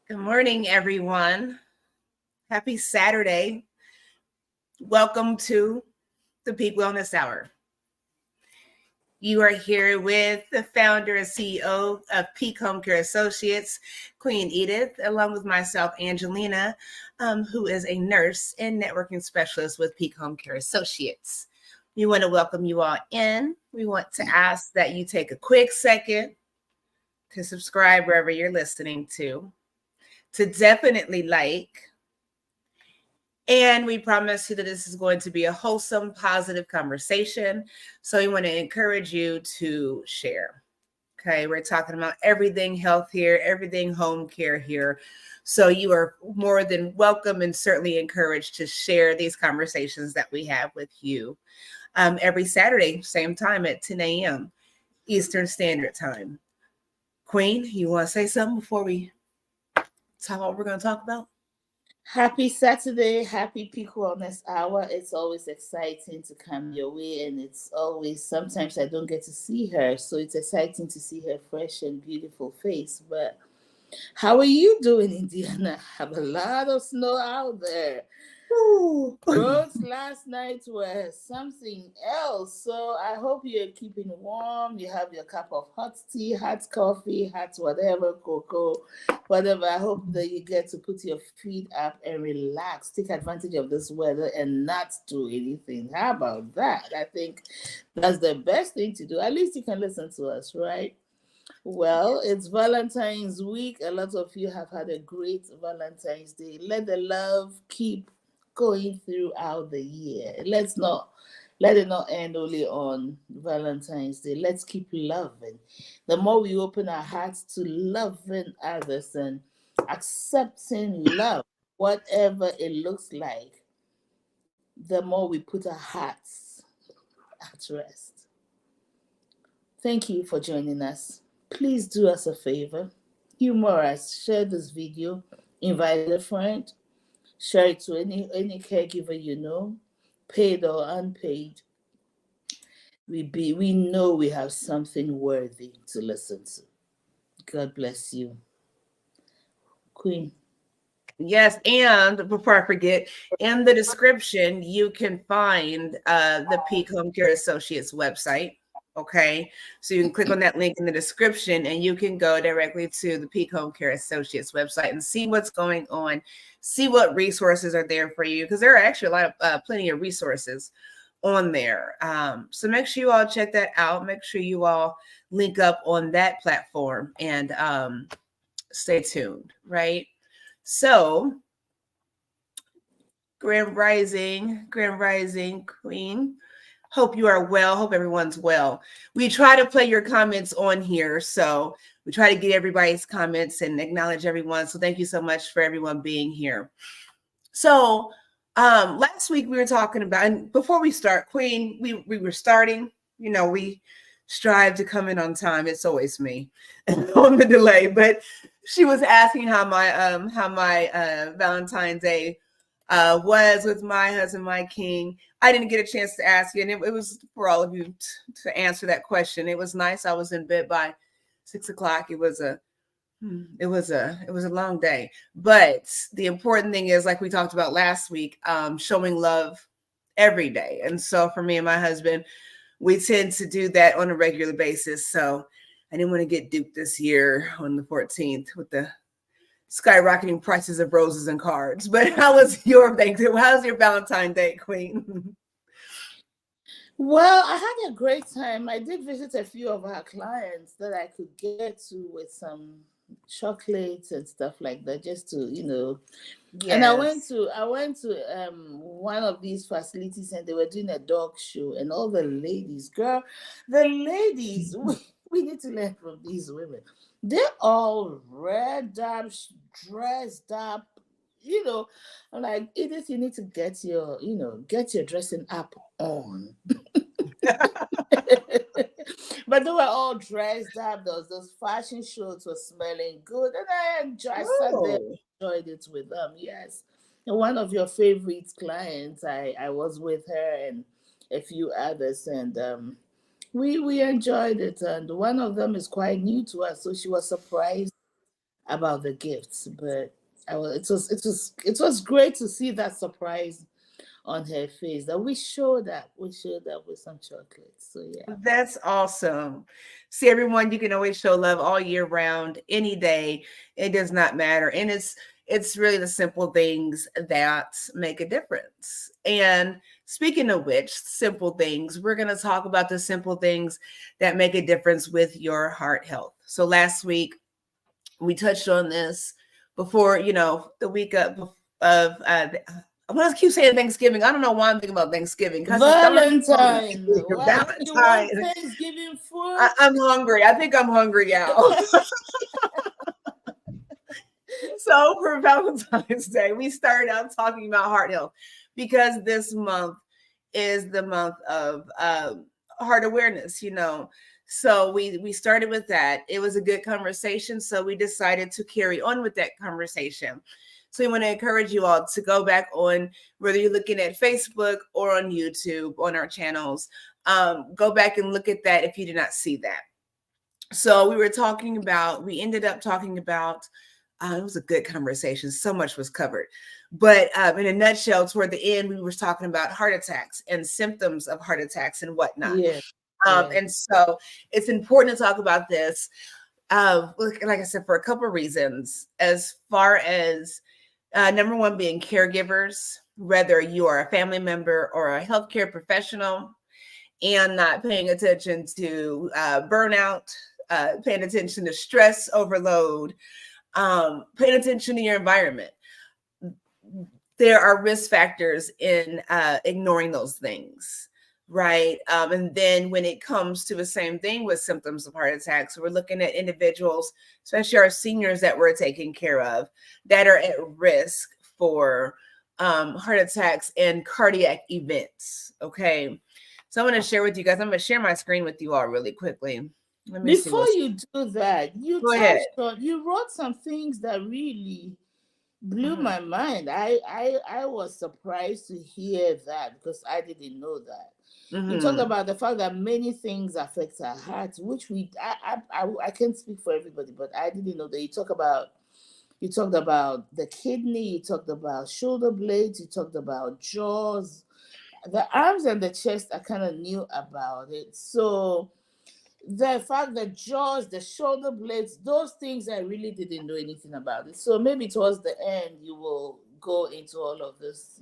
Good morning, everyone. Happy Saturday. Welcome to the Peak Wellness Hour. You are here with the founder and CEO of Peak Home Care Associates, Queen Edith, along with myself, Angelina, who is a nurse and networking specialist with Peak Home Care Associates. We want to welcome you all in. We want to ask that you take a quick second to subscribe wherever you're listening to definitely like. And we promise you that this is going to be a wholesome, positive conversation. So we want to encourage you to share. Okay, we're talking about everything health here, everything home care here. So you are more than welcome and certainly encouraged to share these conversations that we have with you every Saturday, same time at 10 a.m. Eastern Standard Time. Queen, you want to say something before we talk what we're going to talk about? Happy Saturday, happy Peak Wellness Hour. It's always exciting to come your way, and it's always sometimes I don't get to see her, so it's exciting to see her fresh and beautiful face. But how are you doing, Indiana? Have a lot of snow out there. Ooh. Roads last night were something else. So I hope you're keeping warm. You have your cup of hot tea, hot coffee, hot whatever, cocoa, whatever. I hope that you get to put your feet up and relax. Take advantage of this weather and not do anything. How about that? I think that's the best thing to do. At least you can listen to us, right? Well, it's Valentine's week. A lot of you have had a great Valentine's Day. Let the love keep going throughout the year. Let's not let it not end only on Valentine's Day. Let's keep loving. The more we open our hearts to loving others and accepting love, whatever it looks like, the more we put our hearts at rest. Thank you for joining us. Please do us a favor. Humor us. Share this video. Invite a friend. Share it to any caregiver you know, paid or unpaid. We know we have something worthy to listen to. God bless you, Queen. Yes, and before I forget, in the description, you can find the Peak Home Care Associates website. Okay, so you can click on that link in the description and you can go directly to the Peak Home Care Associates website and see what's going on, see what resources are there for you, because there are actually a lot of plenty of resources on there. So make sure you all check that out. Make sure you all link up on that platform and stay tuned, right? So, Grand Rising Queen. Hope you are well. Hope everyone's well. We try to play your comments on here. So, we try to get everybody's comments and acknowledge everyone. So, thank you so much for everyone being here. So, last week we were talking about, and before we start, Queen, we were starting, we strive to come in on time. It's always me on the delay, but she was asking how my Valentine's Day was with my husband, my king. I didn't get a chance to ask you, and it was for all of you to answer that question. It was nice. I was in bed by 6 o'clock. It was a long day, but the important thing is, like we talked about last week, showing love every day. And so for me and my husband, we tend to do that on a regular basis. So I didn't want to get duped this year on the 14th with the skyrocketing prices of roses and cards. But how was your Thanksgiving? How's your Valentine's Day, Queen? Well, I had a great time. I did visit a few of our clients that I could get to with some chocolates and stuff like that, just to And Yes. I went to one of these facilities, and they were doing a dog show, and all the ladies, girl, the ladies, we need to learn from these women. They're all red up, dressed up. I'm like, Edith, you need to get your dressing up on. But they were all dressed up. There was those fashion shows were smelling good, and I sat there, Oh, enjoyed it with them. Yes, and one of your favorite clients, I was with her and a few others, and we enjoyed it. And one of them is quite new to us, so she was surprised about the gifts, but it was great to see that surprise on her face that we showed up with some chocolates. So yeah. That's awesome. See, everyone, you can always show love all year round, any day. It does not matter. And it's really the simple things that make a difference. And speaking of which, simple things, we're going to talk about the simple things that make a difference with your heart health. So last week we touched on this before, the week of I'm gonna keep saying Thanksgiving. I don't know why I'm thinking about Thanksgiving because it's Valentine. Why do you want Valentine. Thanksgiving food? I'm hungry. I think I'm hungry, y'all. So for Valentine's Day, we started out talking about heart health because this month is the month of heart awareness. So we started with that. It was a good conversation, so we decided to carry on with that conversation. So we want to encourage you all to go back on, whether you're looking at Facebook or on YouTube, on our channels, go back and look at that if you did not see that. So we ended up talking about, it was a good conversation. So much was covered. But in a nutshell, toward the end, we were talking about heart attacks and symptoms of heart attacks and whatnot. Yeah. And so it's important to talk about this, like I said, for a couple of reasons, as far as number one being caregivers, whether you are a family member or a healthcare professional, and not paying attention to burnout, paying attention to stress overload, paying attention to your environment. There are risk factors in ignoring those things, right? And then when it comes to the same thing with symptoms of heart attacks, we're looking at individuals, especially our seniors that we're taking care of, that are at risk for heart attacks and cardiac events. Okay. So I'm going to share with you guys. I'm going to share my screen with you all really quickly. Before you do that, you wrote some things that really blew my mind. I was surprised to hear that because I didn't know that. You talked about the fact that many things affect our hearts, which I can't speak for everybody, but I didn't know that. You talked about the kidney, you talked about shoulder blades, you talked about jaws. The arms and the chest, I kind of knew about it. So the fact that jaws, the shoulder blades, those things I really didn't know anything about it. So maybe towards the end you will go into all of this,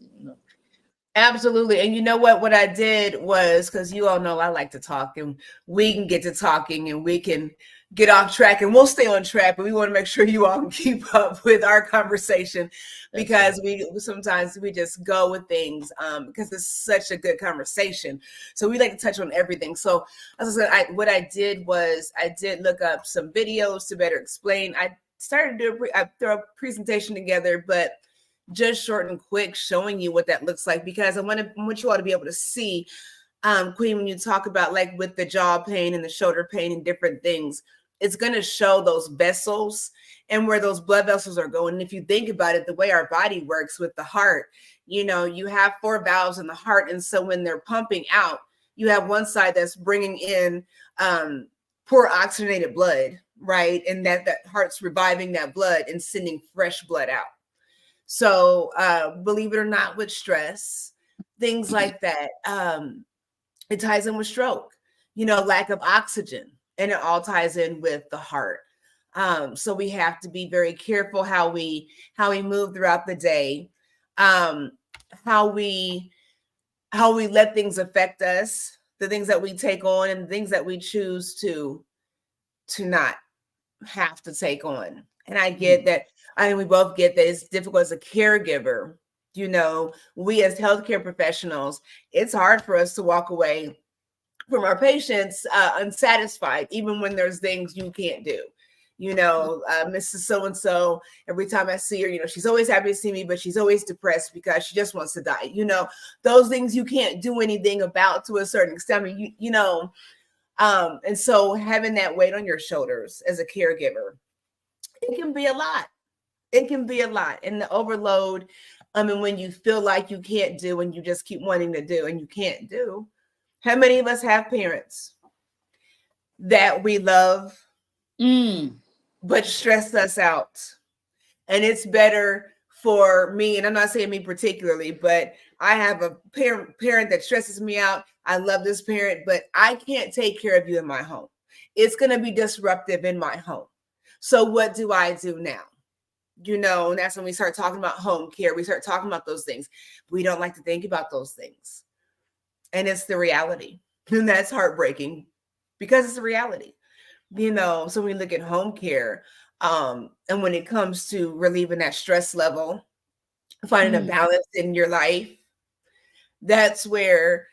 Absolutely. And you know what I did was, because you all know I like to talk, and we can get to talking and we can get off track, and we'll stay on track, but we want to make sure you all can keep up with our conversation, because we sometimes just go with things because it's such a good conversation. So we like to touch on everything. So as I said, what I did was I did look up some videos to better explain. I started to throw a presentation together, but just short and quick, showing you what that looks like, because I want you all to be able to see, Queen, when you talk about like with the jaw pain and the shoulder pain and different things, it's going to show those vessels and where those blood vessels are going. And if you think about it, the way our body works with the heart, you have 4 valves in the heart. And so when they're pumping out, you have one side that's bringing in poor oxygenated blood, right? And that heart's reviving that blood and sending fresh blood out. So believe it or not, with stress, things like that, it ties in with stroke, lack of oxygen, and it all ties in with the heart. So we have to be very careful how we move throughout the day, how we let things affect us, the things that we take on and the things that we choose to not have to take on. And I get that. I mean, we both get that it's difficult as a caregiver. We as healthcare professionals, it's hard for us to walk away from our patients unsatisfied, even when there's things you can't do. Mrs. So-and-so, every time I see her, she's always happy to see me, but she's always depressed because she just wants to die. Those things you can't do anything about to a certain extent. I mean, and so having that weight on your shoulders as a caregiver, it can be a lot. It can be a lot. And the overload, when you feel like you can't do and you just keep wanting to do and you can't do. How many of us have parents that we love, but stress us out. And it's better for me, and I'm not saying me particularly, but I have a parent that stresses me out. I love this parent, but I can't take care of you in my home. It's going to be disruptive in my home. So what do I do now? And that's when we start talking about home care. We start talking about those things. We don't like to think about those things. And it's the reality. And that's heartbreaking because it's the reality. So we look at home care, and when it comes to relieving that stress level, finding a balance in your life, that's where,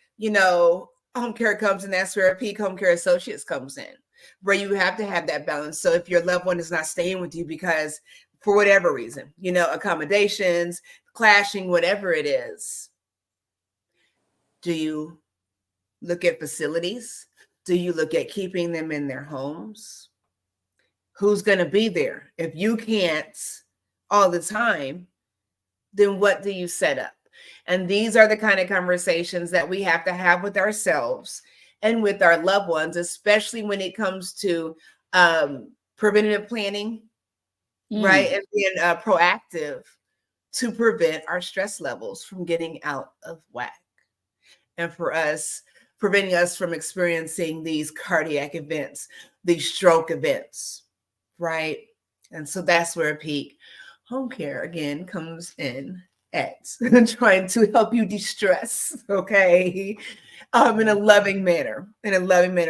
home care comes in. That's where Peak Home Care Associates comes in, where you have to have that balance. So if your loved one is not staying with you because for whatever reason, accommodations, clashing, whatever it is, do you look at facilities? Do you look at keeping them in their homes? Who's going to be there? If you can't all the time, then what do you set up? And these are the kind of conversations that we have to have with ourselves and with our loved ones, especially when it comes to preventative planning, right? And being proactive to prevent our stress levels from getting out of whack. And for us, preventing us from experiencing these cardiac events, these stroke events, right? And so that's where Peak Home Care again comes in at trying to help you de-stress, okay? In a loving manner,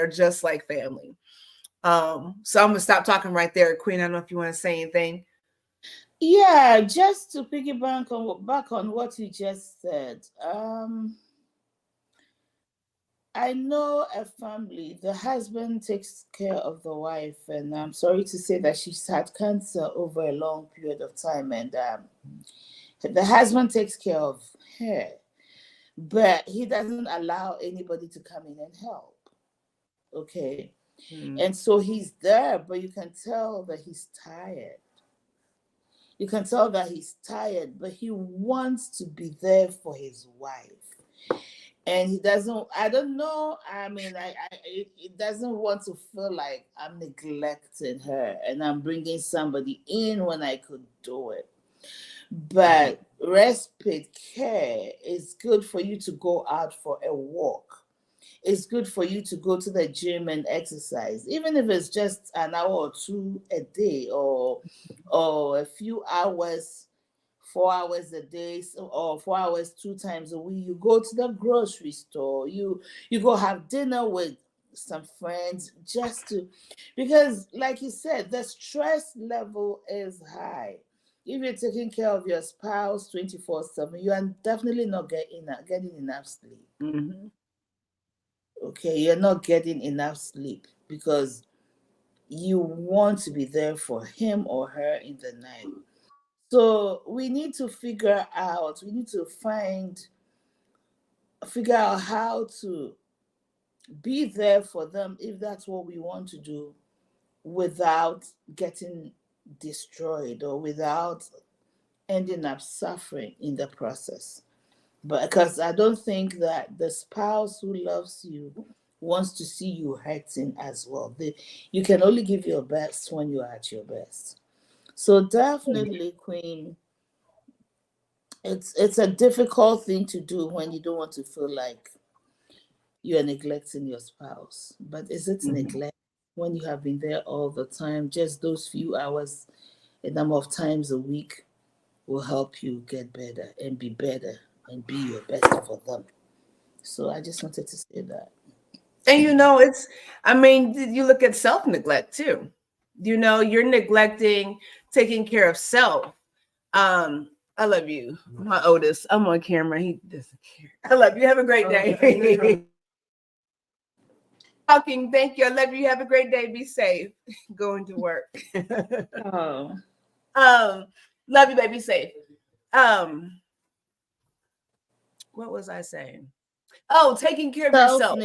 just like family. So I'm gonna stop talking right there. Queen, I don't know if you want to say anything. Yeah, just to piggyback back on what you just said. I know a family, the husband takes care of the wife, and I'm sorry to say that she's had cancer over a long period of time, and the husband takes care of her, but he doesn't allow anybody to come in and help. Okay. And so he's there, but you can tell that he's tired. You can tell that he's tired, but he wants to be there for his wife. And he doesn't, I don't know, I mean, it doesn't want to feel like I'm neglecting her and I'm bringing somebody in when I could do it. But respite care is good for you to go out for a walk. It's good for you to go to the gym and exercise, even if it's just an hour or two a day, or a few hours, 4 hours a day, or 4 hours 2 times a week. You go to the grocery store, you go have dinner with some friends, because like you said, the stress level is high. If you're taking care of your spouse 24/7, you are definitely not getting enough sleep. Okay, you're not getting enough sleep because you want to be there for him or her in the night. So we need to figure out how to be there for them if that's what we want to do, without getting destroyed or without ending up suffering in the process. But because I don't think that the spouse who loves you wants to see you hurting as well. You can only give your best when you're at your best. So definitely, Queen, it's a difficult thing to do when you don't want to feel like you are neglecting your spouse. But is it neglect when you have been there all the time? Just those few hours, a number of times a week, will help you get better and be your best for them. So I just wanted to say that. And you look at self-neglect too. You're neglecting taking care of self. I love you, my Otis. I'm on camera. He doesn't care. I love you. Have a great day. Talking. Thank you. I love you. Have a great day. Be safe. Going to work. Love you, baby. Safe. What was I saying? Oh, taking care of yourself,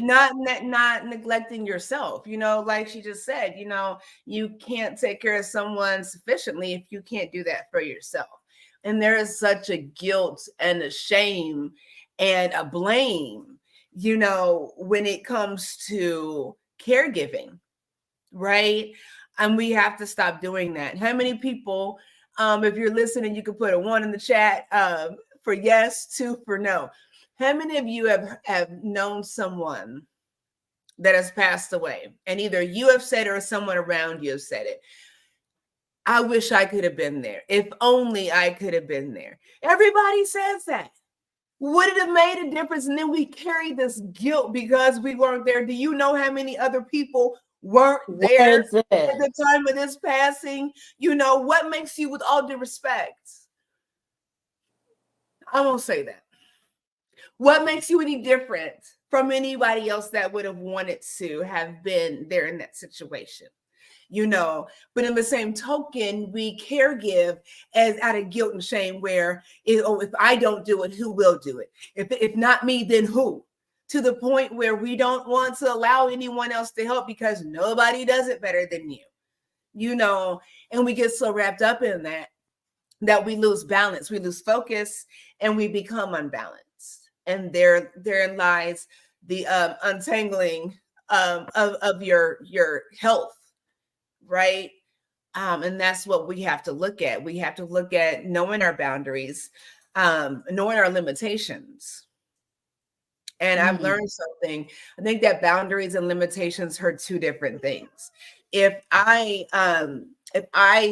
not neglecting yourself. Like she just said, you can't take care of someone sufficiently if you can't do that for yourself. And there is such a guilt and a shame and a blame, when it comes to caregiving, right? And we have to stop doing that. How many people, if you're listening, you can put a 1 in the chat for yes, 2 for no. How many of you have known someone that has passed away, and either you have said it or someone around you have said it? I wish I could have been there. If only I could have been there. Everybody says that. Would it have made a difference? And then we carry this guilt because we weren't there. Do you know how many other people weren't there at the time of this passing? You know, what makes you, with all due respect, I won't say that. What makes you any different from anybody else that would have wanted to have been there in that situation? You know, but in the same token, we caregive as out of guilt and shame, where if I don't do it, who will do it? If not me, then who? To the point where we don't want to allow anyone else to help because nobody does it better than you. You know, and we get so wrapped up in that we lose balance, we lose focus, and we become unbalanced. And therein lies the untangling of your health. Right. And that's what we have to look at. We have to look at knowing our boundaries, knowing our limitations. And I've learned something. I think that boundaries and limitations are two different things. If I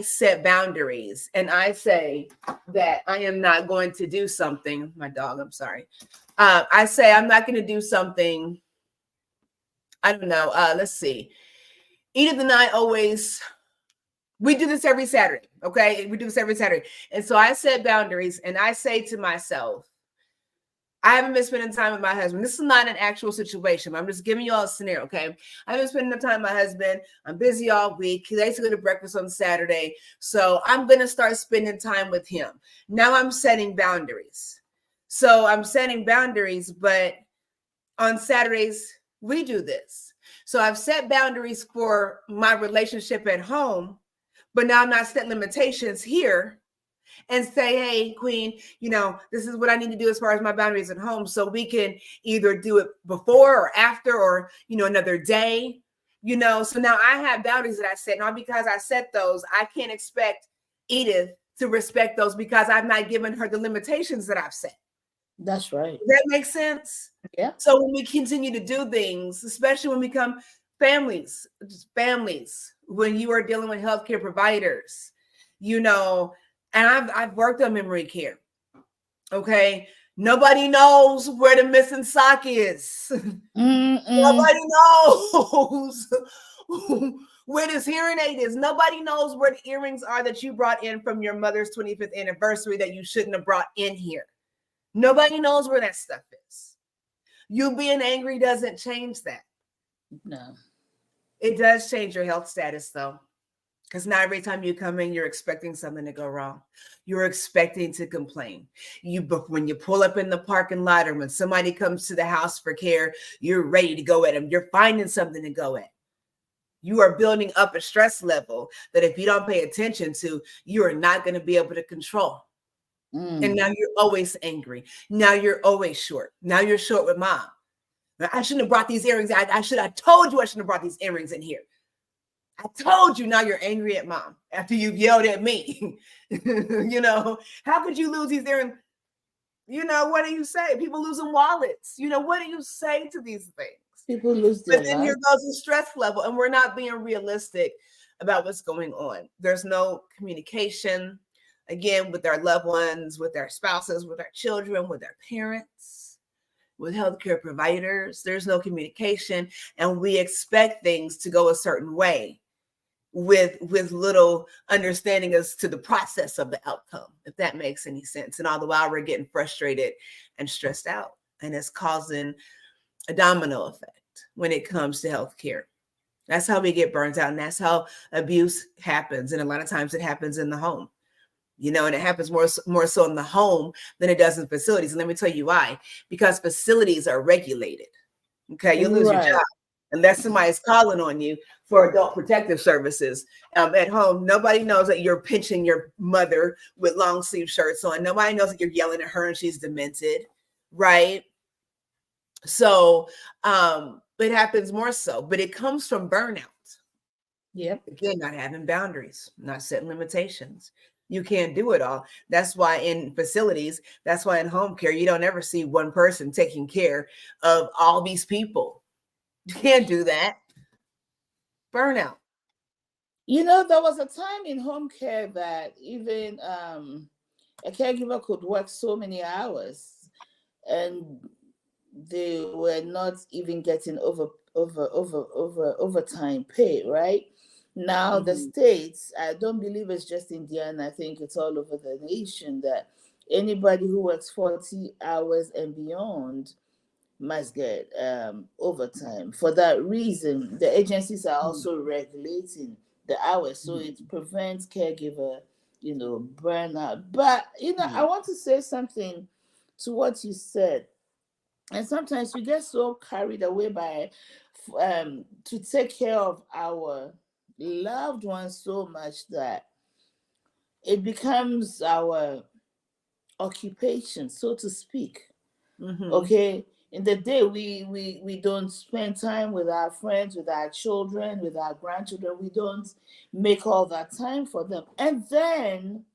set boundaries and I say that I am not going to do something, my dog, I'm sorry. I say I'm not going to do something. I don't know. Let's see. Edith and I we do this every Saturday, okay? We do this every Saturday. And so I set boundaries and I say to myself, I haven't been spending time with my husband. This is not an actual situation. I'm just giving you all a scenario, okay? I haven't been spending enough time with my husband. I'm busy all week. He likes to go to breakfast on Saturday. So I'm going to start spending time with him. Now I'm setting boundaries. So I'm setting boundaries, but on Saturdays, we do this. So I've set boundaries for my relationship at home, but now I'm not setting limitations here and say, hey, Queen, you know, this is what I need to do as far as my boundaries at home. So we can either do it before or after or, you know, another day, you know. So now I have boundaries that I set. Now, because I set those, I can't expect Edith to respect those because I've not given her the limitations that I've set. That's right. Does that make sense? Yeah. So when we continue to do things, especially when we become families, when you are dealing with healthcare providers, you know, and I've worked on memory care. Okay. Nobody knows where the missing sock is. Nobody knows where this hearing aid is. Nobody knows where the earrings are that you brought in from your mother's 25th anniversary that you shouldn't have brought in here. Nobody knows where that stuff is. You being angry doesn't change that. No. It does change your health status, though. Because now every time you come in, you're expecting something to go wrong. You're expecting to complain. When you pull up in the parking lot or when somebody comes to the house for care, you're ready to go at them. You're finding something to go at. You are building up a stress level that if you don't pay attention to, you are not going to be able to control. And now you're always angry. Now you're always short. Now you're short with mom. I shouldn't have brought these earrings. I told you I shouldn't have brought these earrings in here. I told you. Now you're angry at mom after you've yelled at me. You know, how could you lose these earrings? You know, what do you say? People losing wallets. You know, what do you say to these things? People lose their But then here goes the stress level, and we're not being realistic about what's going on. There's no communication, again, with our loved ones, with our spouses, with our children, with our parents, with healthcare providers. There's no communication, and we expect things to go a certain way with little understanding as to the process of the outcome, if that makes any sense. And all the while we're getting frustrated and stressed out, and it's causing a domino effect when it comes to healthcare. That's how we get burnt out, and that's how abuse happens. And a lot of times it happens in the home, you know, and it happens more so in the home than it does in facilities. And let me tell you why. Because facilities are regulated. Okay, you lose your job unless somebody's calling on you for adult protective services. At home, nobody knows that you're pinching your mother with long sleeve shirts on. Nobody knows that you're yelling at her and she's demented, right? So it happens more so, but it comes from burnout. Yep. Again, not having boundaries, not setting limitations. You can't do it all. That's why in facilities, that's why in home care, you don't ever see one person taking care of all these people. You can't do that. Burnout. You know, there was a time in home care that even a caregiver could work so many hours and they were not even getting overtime pay, right? Now the Mhm. states, I don't believe it's just Indiana, I think it's all over the nation that anybody who works 40 hours and beyond must get overtime. For that reason, the agencies are also regulating the hours so it prevents caregiver, burnout. But I want to say something to what you said. And sometimes we get so carried away by to take care of our loved ones so much that it becomes our occupation, so to speak. Mhm. Okay, in the day we don't spend time with our friends, with our children, with our grandchildren. We don't make all that time for them, and then,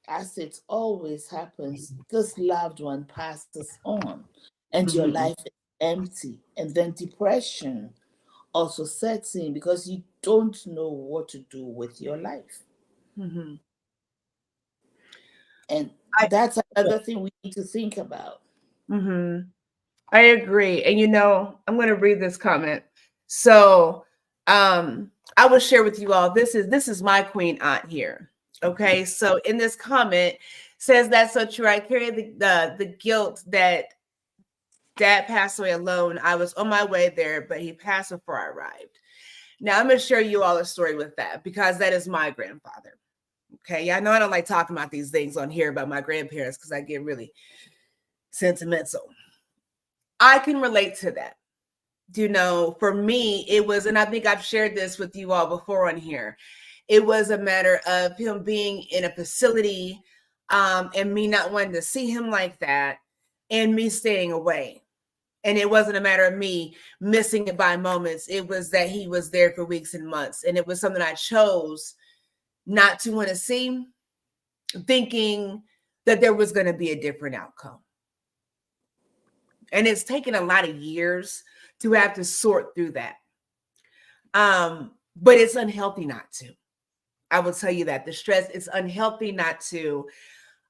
as it always happens, this loved one passes on and your Mhm. life is empty, and then depression also sets in because you don't know what to do with your life. Mhm. And I that's another thing we need to think about. mhm. I agree. And I'm going to read this comment. So, I will share with you all. This is my queen aunt here. Okay? So, in this comment says that's so true. I carry the guilt that dad passed away alone. I was on my way there, but he passed before I arrived. Now, I'm going to share you all a story with that because that is my grandfather. Okay? Yeah, I know I don't like talking about these things on here about my grandparents because I get really sentimental. I can relate to that. For me, it was, and I think I've shared this with you all before on here. It was a matter of him being in a facility, and me not wanting to see him like that, and me staying away. And it wasn't a matter of me missing it by moments. It was that he was there for weeks and months. And it was something I chose not to want to see, thinking that there was going to be a different outcome. And it's taken a lot of years to have to sort through that. But it's unhealthy not to. I will tell you that the stress is unhealthy not to.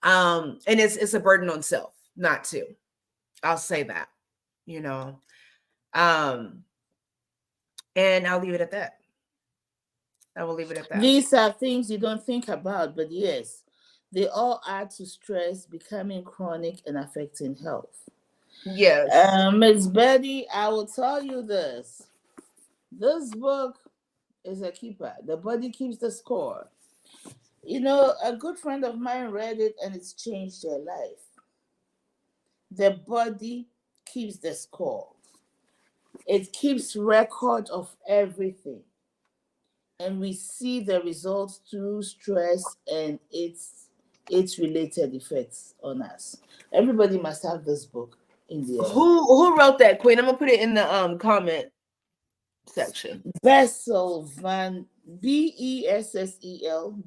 And it's a burden on self not to. I'll say that, you know. Um, and I'll leave it at that. I will leave it at that. These are things you don't think about, but yes, they all add to stress becoming chronic and affecting health. Yes. Ms. Betty, I will tell you this. This book is a keeper. The body keeps the score. A good friend of mine read it and it's changed their life. The body keeps the score. It keeps record of everything. And we see the results through stress and its related effects on us. Everybody must have this book in their Who wrote that, Queen? I'm gonna put it in the comment section. Bessel Van Bessel,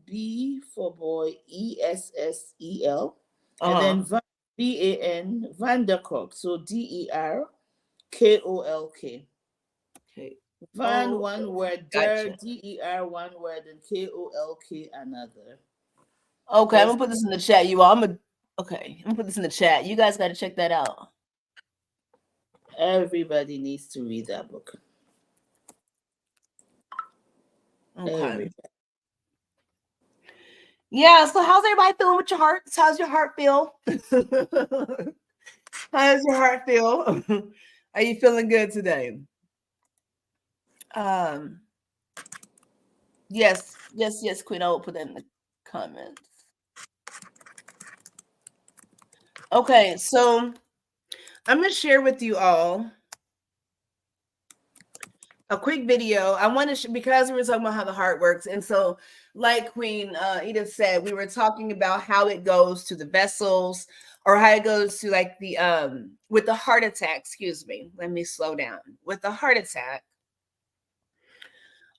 B for boy, Essel, and then Van Vanderkolk, so Derkolk. Okay. Van one word, Gotcha. Der one word, and Kolk another. Okay, I'm Yes, gonna put this in the chat, you all. I'm gonna put this in the chat. You guys gotta check that out. everybody needs to read that book. Okay. Everybody. Yeah, so how's everybody feeling with your heart? How's your heart feel? How does your heart feel? Are you feeling good today? Um, yes, Queen. I will put that in the comments. Okay, so I'm gonna share with you all a quick video. I want to because we were talking about how the heart works, and so like Queen Edith said, we were talking about how it goes to the vessels, or how it goes to like the with the heart attack. Excuse me, let me slow down. With the heart attack,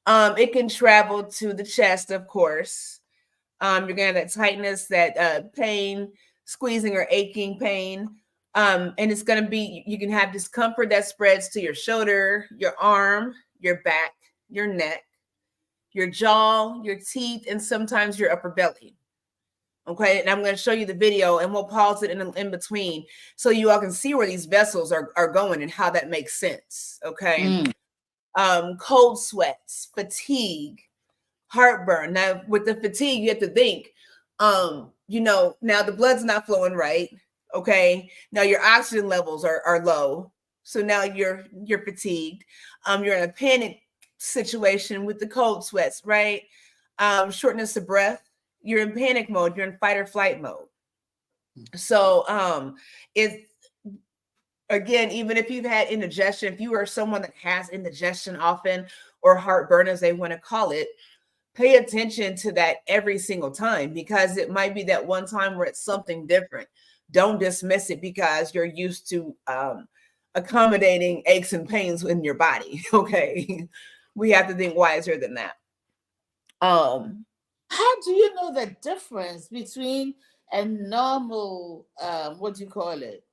It can travel to the chest, of course. You're gonna have that tightness, that pain, squeezing or aching pain. And it's gonna be, you can have discomfort that spreads to your shoulder, your arm, your back, your neck, your jaw, your teeth, and sometimes your upper belly. Okay, and I'm going to show you the video, and we'll pause it in between so you all can see where these vessels are going and how that makes sense. Okay. Cold sweats, fatigue, heartburn. Now, with the fatigue, you have to think, now the blood's not flowing right. Okay. Now your oxygen levels are low. So now you're fatigued. You're in a panic situation with the cold sweats, right? Shortness of breath. You're in panic mode. You're in fight or flight mode. So it's, again, even if you've had indigestion, if you are someone that has indigestion often, or heartburn, as they want to call it, pay attention to that every single time, because it might be that one time where it's something different. Don't dismiss it because you're used to accommodating aches and pains in your body. Okay. We have to think wiser than that. How do you know the difference between a normal, what do you call it,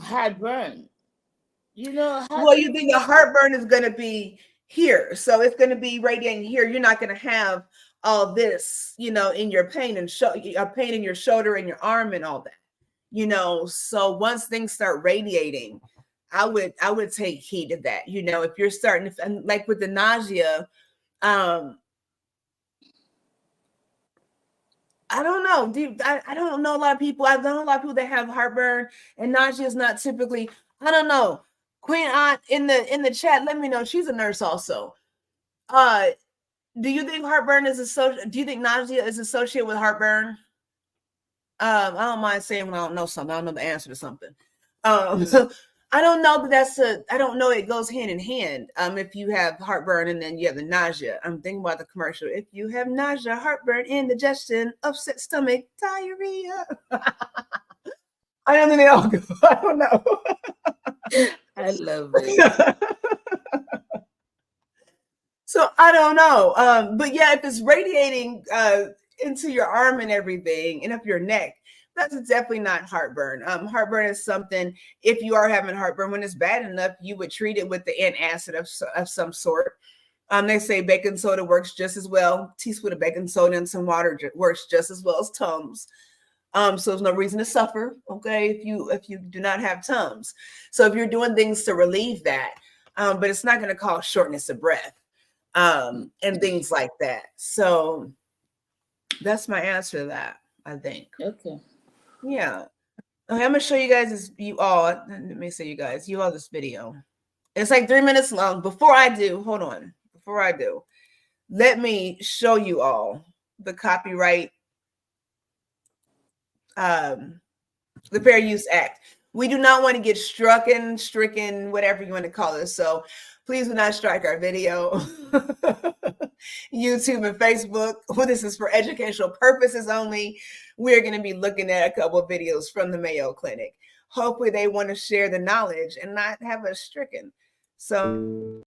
heartburn? Well, you think the heartburn is going to be here, so it's going to be radiating here. You're not going to have all this, in your pain and pain in your shoulder and your arm and all that. So once things start radiating, I would take heed to that. If you're starting to, and like with the nausea, I don't know. I don't know a lot of people. I know a lot of people that have heartburn, and nausea is not typically. I don't know. Queen Aunt in the chat, let me know. She's a nurse also. Do you think heartburn is associated? Do you think nausea is associated with heartburn? I don't mind saying when I don't know something. I don't know the answer to something. I don't know that I don't know it goes hand in hand. If you have heartburn and then you have the nausea, I'm thinking about the commercial. If you have nausea, heartburn, indigestion, upset stomach, diarrhea. I don't think they all go. I don't know. I love it. So I don't know. But yeah, if it's radiating into your arm and everything and up your neck, that's definitely not heartburn. Heartburn is something, if you are having heartburn, when it's bad enough, you would treat it with the antacid of some sort. They say baking soda works just as well. Teaspoon of baking soda and some water works just as well as Tums. So there's no reason to suffer, okay, if you do not have Tums. So if you're doing things to relieve that, but it's not going to cause shortness of breath and things like that. So that's my answer to that, I think. Okay. Yeah. Okay, I'm gonna show you guys this. You all, let me say you guys, you all this video. It's like 3 minutes long. Before I do, hold on. Before I do, let me show you all the copyright, the Fair Use Act. We do not want to get stricken, whatever you want to call it. So please do not strike our video. YouTube and Facebook. Well, this is for educational purposes only. We're going to be looking at a couple of videos from the Mayo Clinic. Hopefully they want to share the knowledge and not have us stricken. So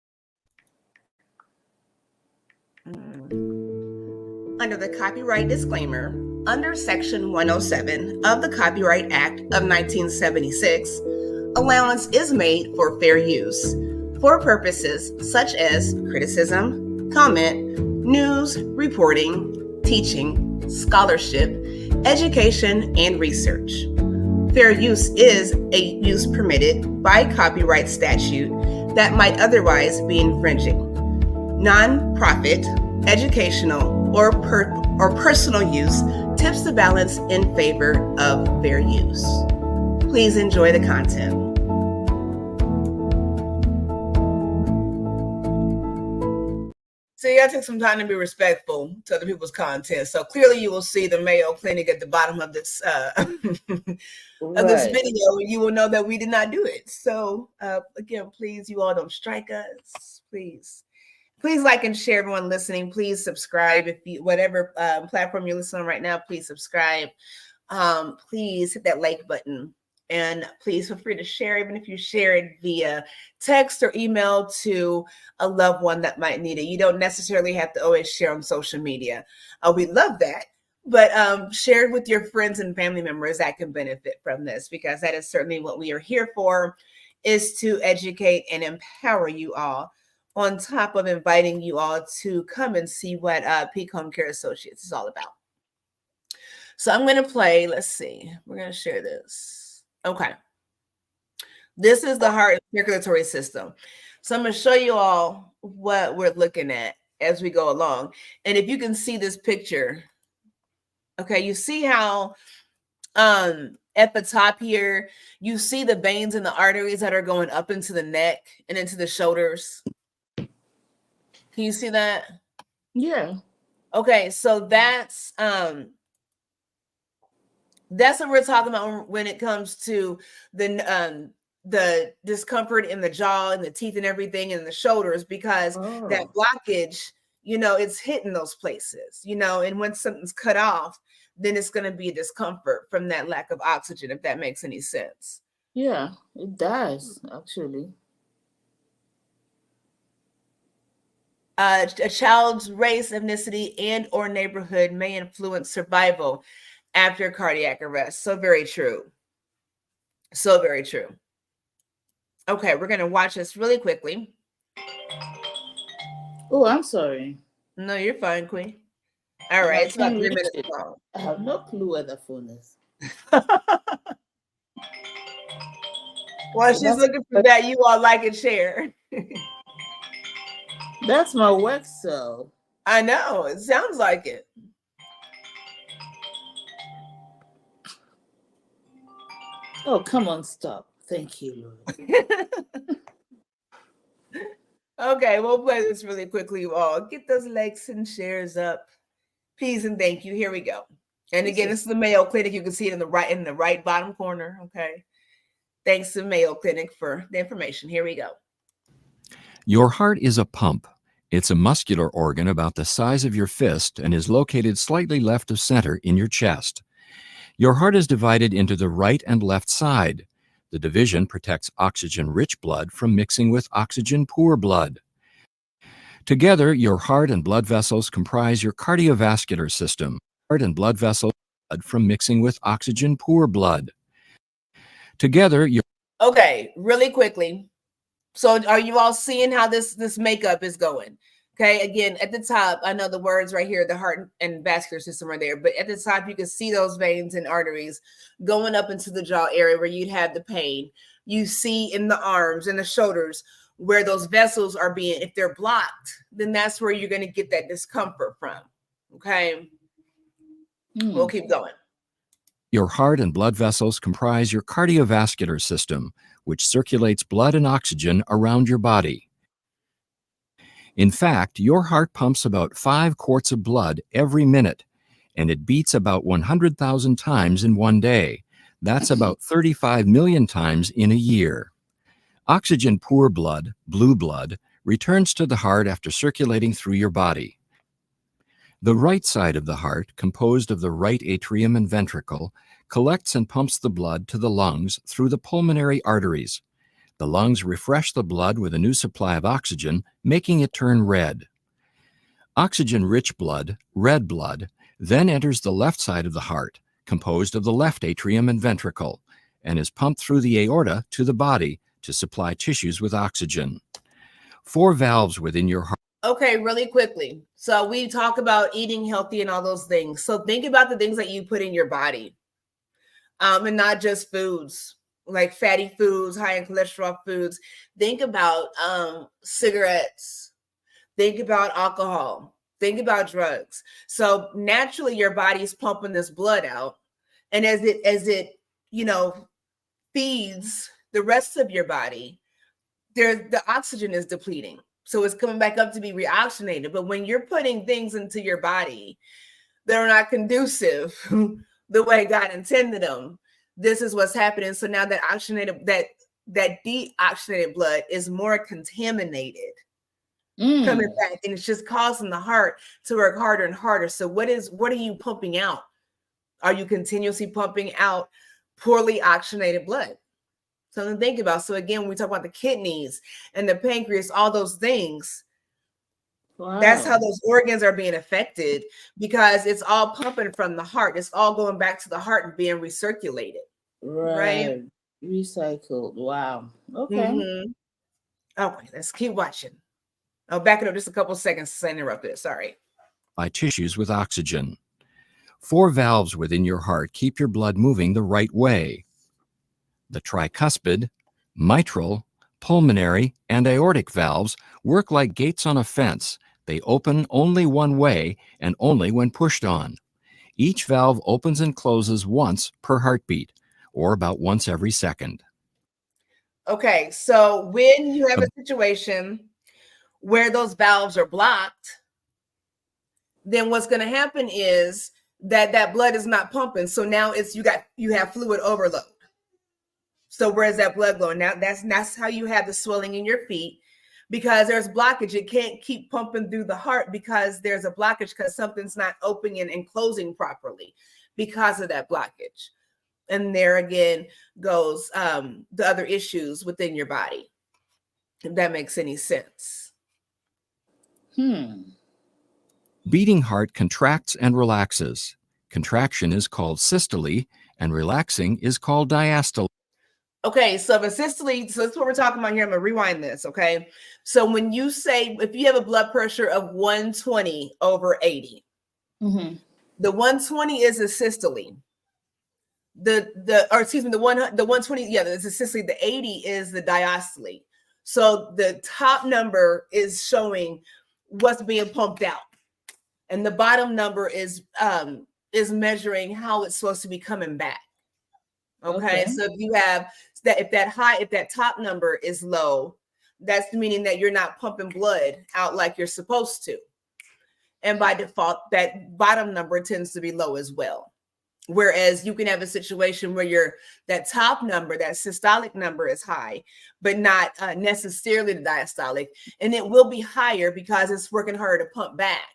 under the copyright disclaimer, under Section 107 of the Copyright Act of 1976, allowance is made for fair use for purposes such as criticism, comment, news, reporting, teaching, scholarship, education, and research. Fair use is a use permitted by copyright statute that might otherwise be infringing. Non-profit, educational, or personal use tips the balance in favor of fair use. Please enjoy the content. So you gotta take some time to be respectful to other people's content. So clearly you will see the Mayo Clinic at the bottom of this of this video. You will know that we did not do it. So again, please, you all don't strike us. Please like and share. Everyone listening, please subscribe. If you, whatever platform you're listening on right now, please subscribe. Please hit that like button. And please feel free to share, even if you share it via text or email to a loved one that might need it. You don't necessarily have to always share on social media. We love that. But share it with your friends and family members that can benefit from this, because that is certainly what we are here for, is to educate and empower you all, on top of inviting you all to come and see what Peak Home Care Associates is all about. So I'm going to play, let's see, we're going to share this. Okay. This is the heart and circulatory system. So I'm going to show you all what we're looking at as we go along. And if you can see this picture, okay, you see how at the top here, you see the veins and the arteries that are going up into the neck and into the shoulders. Can you see that? Yeah. Okay, so that's what we're talking about when it comes to the discomfort in the jaw and the teeth and everything and the shoulders, because that blockage, it's hitting those places, and when something's cut off, then it's going to be a discomfort from that lack of oxygen, if that makes any sense. Yeah, it does, actually. A child's race, ethnicity, and or neighborhood may influence survival after cardiac arrest. So very true. So very true. Okay, we're going to watch this really quickly. Oh, I'm sorry. No, you're fine, Queen. All right, it's about 3 minutes long. I have no clue where the phone is. While she's looking for that, you all like and share. That's my work cell. I know, it sounds like it. Oh, come on, stop. Thank you, Lord. Okay, we'll play this really quickly, you all. Get those likes and shares up. Please and thank you. Here we go. And again, this is the Mayo Clinic. You can see it in the right bottom corner. Okay. Thanks to Mayo Clinic for the information. Here we go. Your heart is a pump. It's a muscular organ about the size of your fist and is located slightly left of center in your chest. Your heart is divided into the right and left side. The division protects oxygen-rich blood from mixing with oxygen-poor blood. Together, your heart and blood vessels comprise your cardiovascular system. Heart and blood vessels from mixing with oxygen-poor blood. Together, your... Okay, really quickly. So are you all seeing how this makeup is going? Okay, again, at the top, I know the words right here, the heart and vascular system are there, but at the top, you can see those veins and arteries going up into the jaw area where you'd have the pain. You see in the arms and the shoulders where those vessels are being, if they're blocked, then that's where you're going to get that discomfort from. Okay, we'll keep going. Your heart and blood vessels comprise your cardiovascular system, which circulates blood and oxygen around your body. In fact, your heart pumps about 5 quarts of blood every minute, and it beats about 100,000 times in one day. That's about 35 million times in a year. Oxygen-poor blood, blue blood, returns to the heart after circulating through your body. The right side of the heart, composed of the right atrium and ventricle, collects and pumps the blood to the lungs through the pulmonary arteries. The lungs refresh the blood with a new supply of oxygen, making it turn red. Oxygen-rich blood, red blood, then enters the left side of the heart, composed of the left atrium and ventricle, and is pumped through the aorta to the body to supply tissues with oxygen. 4 valves within your heart. Okay, really quickly. So we talk about eating healthy and all those things. So think about the things that you put in your body, and not just foods like fatty foods, high in cholesterol foods. Think about cigarettes. Think about alcohol. Think about drugs. So naturally, your body's pumping this blood out, and as it feeds the rest of your body, the oxygen is depleting. So it's coming back up to be reoxygenated. But when you're putting things into your body that are not conducive the way God intended them, this is what's happening. So now that deoxygenated blood is more contaminated coming back, and it's just causing the heart to work harder and harder. So what are you pumping out? Are you continuously pumping out poorly oxygenated blood. Something to think about. So again, when we talk about the kidneys and the pancreas, all those things, that's how those organs are being affected, because it's all pumping from the heart. It's all going back to the heart and being recirculated. Right? Recycled. Wow. Okay. Okay, let's keep watching. I'll back it up just a couple seconds since I interrupted. Sorry. By tissues with oxygen. 4 valves within your heart keep your blood moving the right way. The tricuspid, mitral, pulmonary, and aortic valves work like gates on a fence. They open only one way and only when pushed on. Each valve opens and closes once per heartbeat, or about once every second. Okay, so when you have a situation where those valves are blocked, then what's going to happen is that blood is not pumping. So now you have fluid overload. So where's that blood going? Now that's how you have the swelling in your feet, because there's blockage. It can't keep pumping through the heart because there's a blockage, because something's not opening and closing properly because of that blockage. And there again goes the other issues within your body, if that makes any sense. Beating heart contracts and relaxes. Contraction is called systole, and relaxing is called diastole. Okay, so the systole, so that's what we're talking about here. I'm gonna rewind this, okay? So when you say, if you have a blood pressure of 120 over 80, the 120 is a systole. The 120, yeah, it's a systole. The 80 is the diastole. So the top number is showing what's being pumped out, and the bottom number is measuring how it's supposed to be coming back. Okay. So if you have that, if that top number is low, that's meaning that you're not pumping blood out like you're supposed to. And by default, that bottom number tends to be low as well. Whereas you can have a situation where that top number, that systolic number is high, but not necessarily the diastolic, and it will be higher because it's working harder to pump back.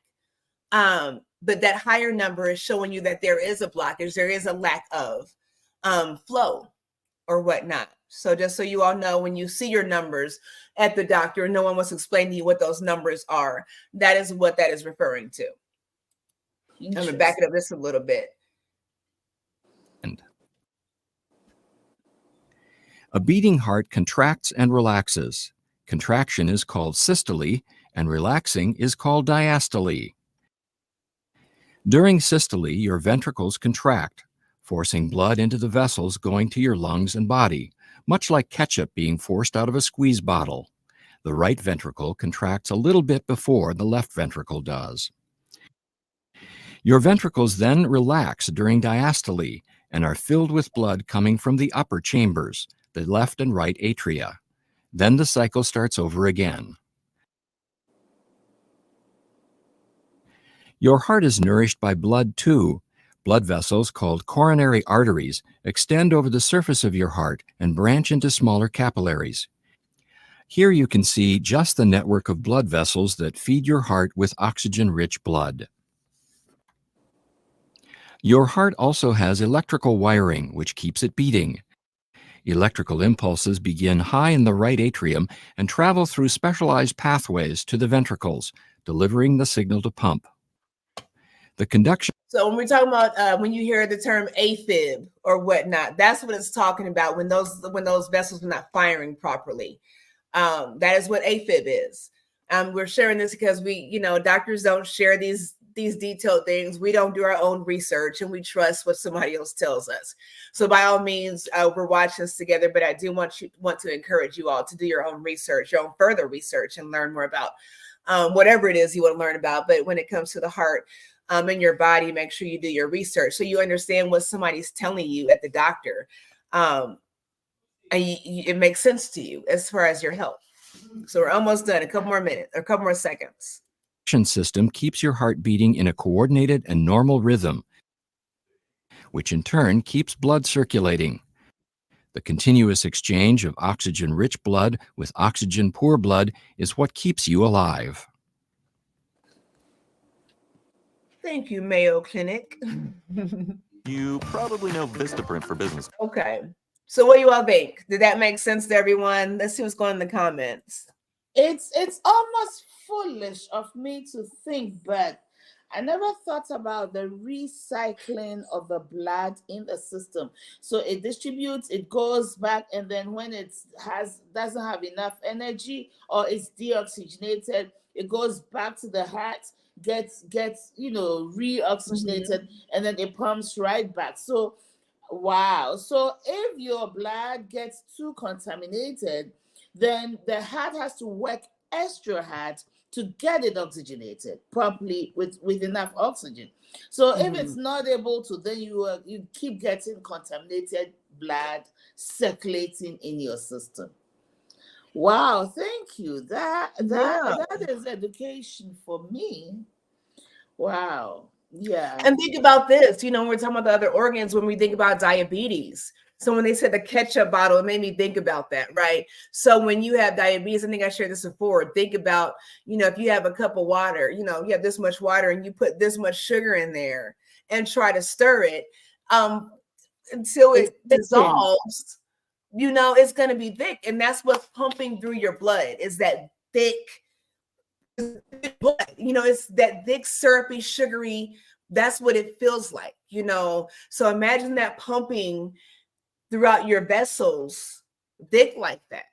But that higher number is showing you that there is a blockage, there is a lack of flow or whatnot. So just so you all know, when you see your numbers at the doctor and no one wants to explain to you what those numbers are, that is what that is referring to. I'm going to back it up just a little bit. A beating heart contracts and relaxes. Contraction is called systole, and relaxing is called diastole. During systole, your ventricles contract, forcing blood into the vessels going to your lungs and body, much like ketchup being forced out of a squeeze bottle. The right ventricle contracts a little bit before the left ventricle does. Your ventricles then relax during diastole and are filled with blood coming from the upper chambers, the left and right atria. Then the cycle starts over again. Your heart is nourished by blood too. Blood vessels called coronary arteries extend over the surface of your heart and branch into smaller capillaries. Here you can see just the network of blood vessels that feed your heart with oxygen-rich blood. Your heart also has electrical wiring, which keeps it beating. Electrical impulses begin high in the right atrium and travel through specialized pathways to the ventricles, delivering the signal to pump. The conduction. So when we're talking about when you hear the term AFib or whatnot, that's what it's talking about when those vessels are not firing properly. That is what AFib is. We're sharing this because doctors don't share these detailed things. We don't do our own research, and we trust what somebody else tells us. So by all means, we're watching this together, but I do want to encourage you all to do your own research, your own further research, and learn more about whatever it is you want to learn about. But when it comes to the heart, in your body, make sure you do your research so you understand what somebody's telling you at the doctor. And it makes sense to you as far as your health. So we're almost done. A couple more minutes, or a couple more seconds. System keeps your heart beating in a coordinated and normal rhythm, which in turn keeps blood circulating. The continuous exchange of oxygen-rich blood with oxygen-poor blood is what keeps you alive. Thank you, Mayo Clinic. You probably know Vistaprint for business. Okay. So what do you all think? Did that make sense to everyone? Let's see what's going in the comments. It's almost foolish of me to think back. I never thought about the recycling of the blood in the system. So it distributes, it goes back, and then when it doesn't have enough energy or it's deoxygenated, it goes back to the heart, gets reoxygenated, and then it pumps right back. So wow. So if your blood gets too contaminated, then the heart has to work extra hard to get it oxygenated properly with enough oxygen. So if it's not able to, then you keep getting contaminated blood circulating in your system. Wow, thank you. That is education for me. Wow. Yeah. And think about this, we're talking about the other organs when we think about diabetes. So when they said the ketchup bottle, it made me think about that, right? So when you have diabetes, I think I shared this before, think about, if you have a cup of water, you have this much water and you put this much sugar in there and try to stir it until it dissolves, it's going to be thick. And that's what's pumping through your blood is that thick blood. It's that thick, syrupy, sugary, that's what it feels like, So imagine that pumping throughout your vessels, thick like that.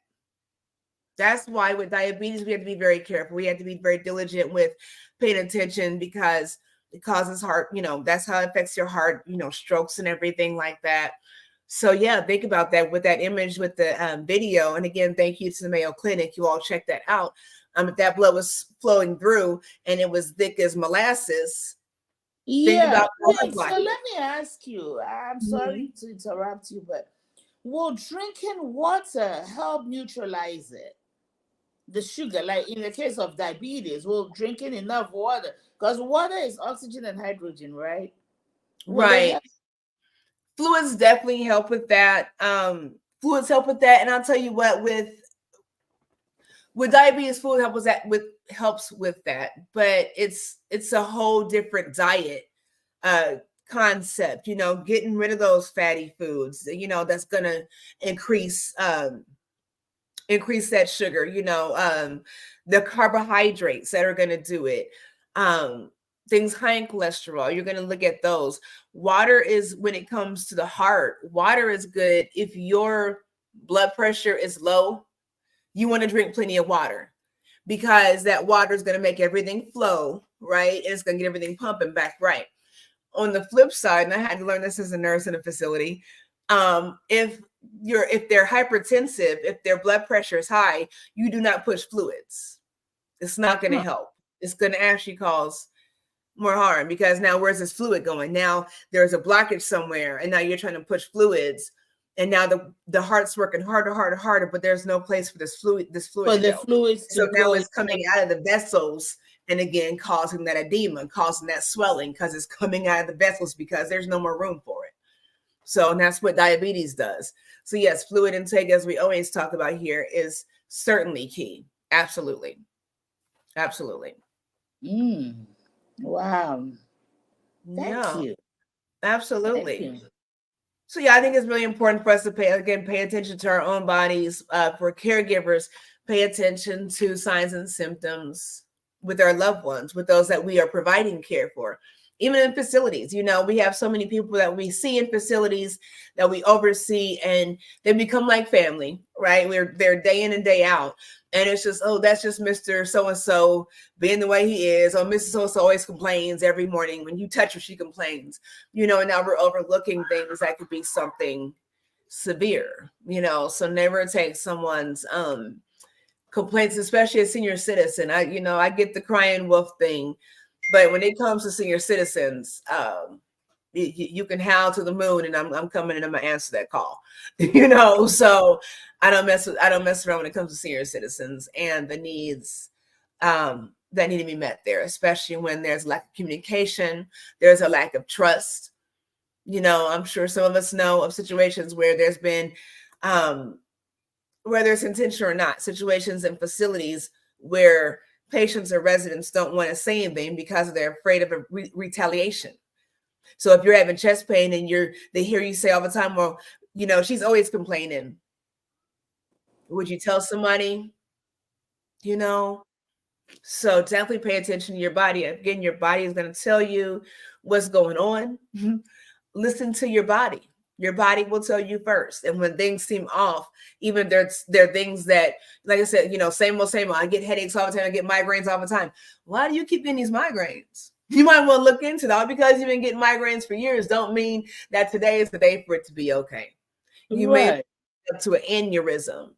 That's why with diabetes, we have to be very careful. We have to be very diligent with paying attention because it causes heart, that's how it affects your heart, strokes and everything like that. So yeah, think about that with that image, with the video. And again, thank you to the Mayo Clinic. You all check that out. If that blood was flowing through and it was thick as molasses, yeah. So let me ask you, I'm sorry to interrupt you, but will drinking water help neutralize it? The sugar, like in the case of diabetes, will drinking enough water, because water is oxygen and hydrogen, right? Right. Fluids definitely help with that. Fluids help with that. And I'll tell you what, with diabetes, fluid helps with that, but it's a whole different diet concept, getting rid of those fatty foods, that's going to increase that sugar, the carbohydrates that are going to do it, things high in cholesterol, you're going to look at those. Water is, when it comes to the heart, water is good. If your blood pressure is low, you want to drink plenty of water because that water is going to make everything flow, right? And it's going to get everything pumping back right. On the flip side, and I had to learn this as a nurse in a facility, if they're hypertensive, if their blood pressure is high, you do not push fluids. It's not going to help. It's going to actually cause more harm because now where's this fluid going? Now there's a blockage somewhere, and now you're trying to push fluids. And now the heart's working harder, but there's no place for this fluid. For the fluids. So now it's coming out of the vessels, and again, causing that edema, causing that swelling, because it's coming out of the vessels because there's no more room for it. So and that's what diabetes does. So yes, fluid intake, as we always talk about here, is certainly key. Absolutely. Wow. Thank you. Absolutely. Thank you. So yeah, I think it's really important for us to pay attention to our own bodies. For caregivers, pay attention to signs and symptoms with our loved ones, with those that we are providing care for. Even in facilities, we have so many people that we see in facilities that we oversee, and they become like family, right? They're day in and day out. And it's just, oh, that's just Mr. So-and-so being the way he is. Or Mrs. So-and-so always complains every morning. When you touch her, she complains, and now we're overlooking things that could be something severe, so never take someone's complaints, especially a senior citizen. I get the crying wolf thing, but when it comes to senior citizens, you can howl to the moon, and I'm coming and I'm gonna answer that call, So I don't mess around when it comes to senior citizens and the needs that need to be met there, especially when there's lack of communication, there's a lack of trust. I'm sure some of us know of situations where there's been, whether it's intentional or not, situations in facilities where patients or residents don't want to say anything because they're afraid of a retaliation. So if you're having chest pain and they hear you say all the time, well, she's always complaining. Would you tell somebody? So definitely pay attention to your body. Again, your body is going to tell you what's going on. Listen to your body. Your body will tell you first. And when things seem off, even there are things that, like I said, same old. I get headaches all the time. I get migraines all the time. Why do you keep getting these migraines? You might want to look into that. Because you've been getting migraines for years don't mean that today is the day for it to be okay. You may up to an aneurysm,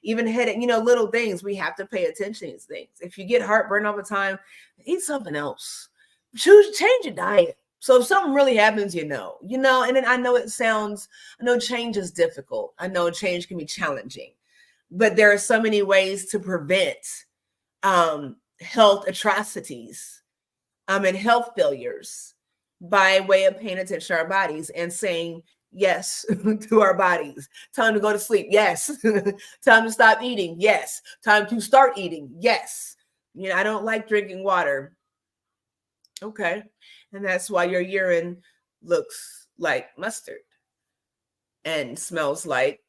even headache, little things. We have to pay attention to these things. If you get heartburn all the time, eat something else. Change your diet. So if something really happens, and then I know change is difficult. I know change can be challenging, but there are so many ways to prevent health atrocities and health failures by way of paying attention to our bodies and saying yes to our bodies. Time to go to sleep. Yes. Time to stop eating. Yes. Time to start eating. Yes. I don't like drinking water. Okay. And that's why your urine looks like mustard and smells like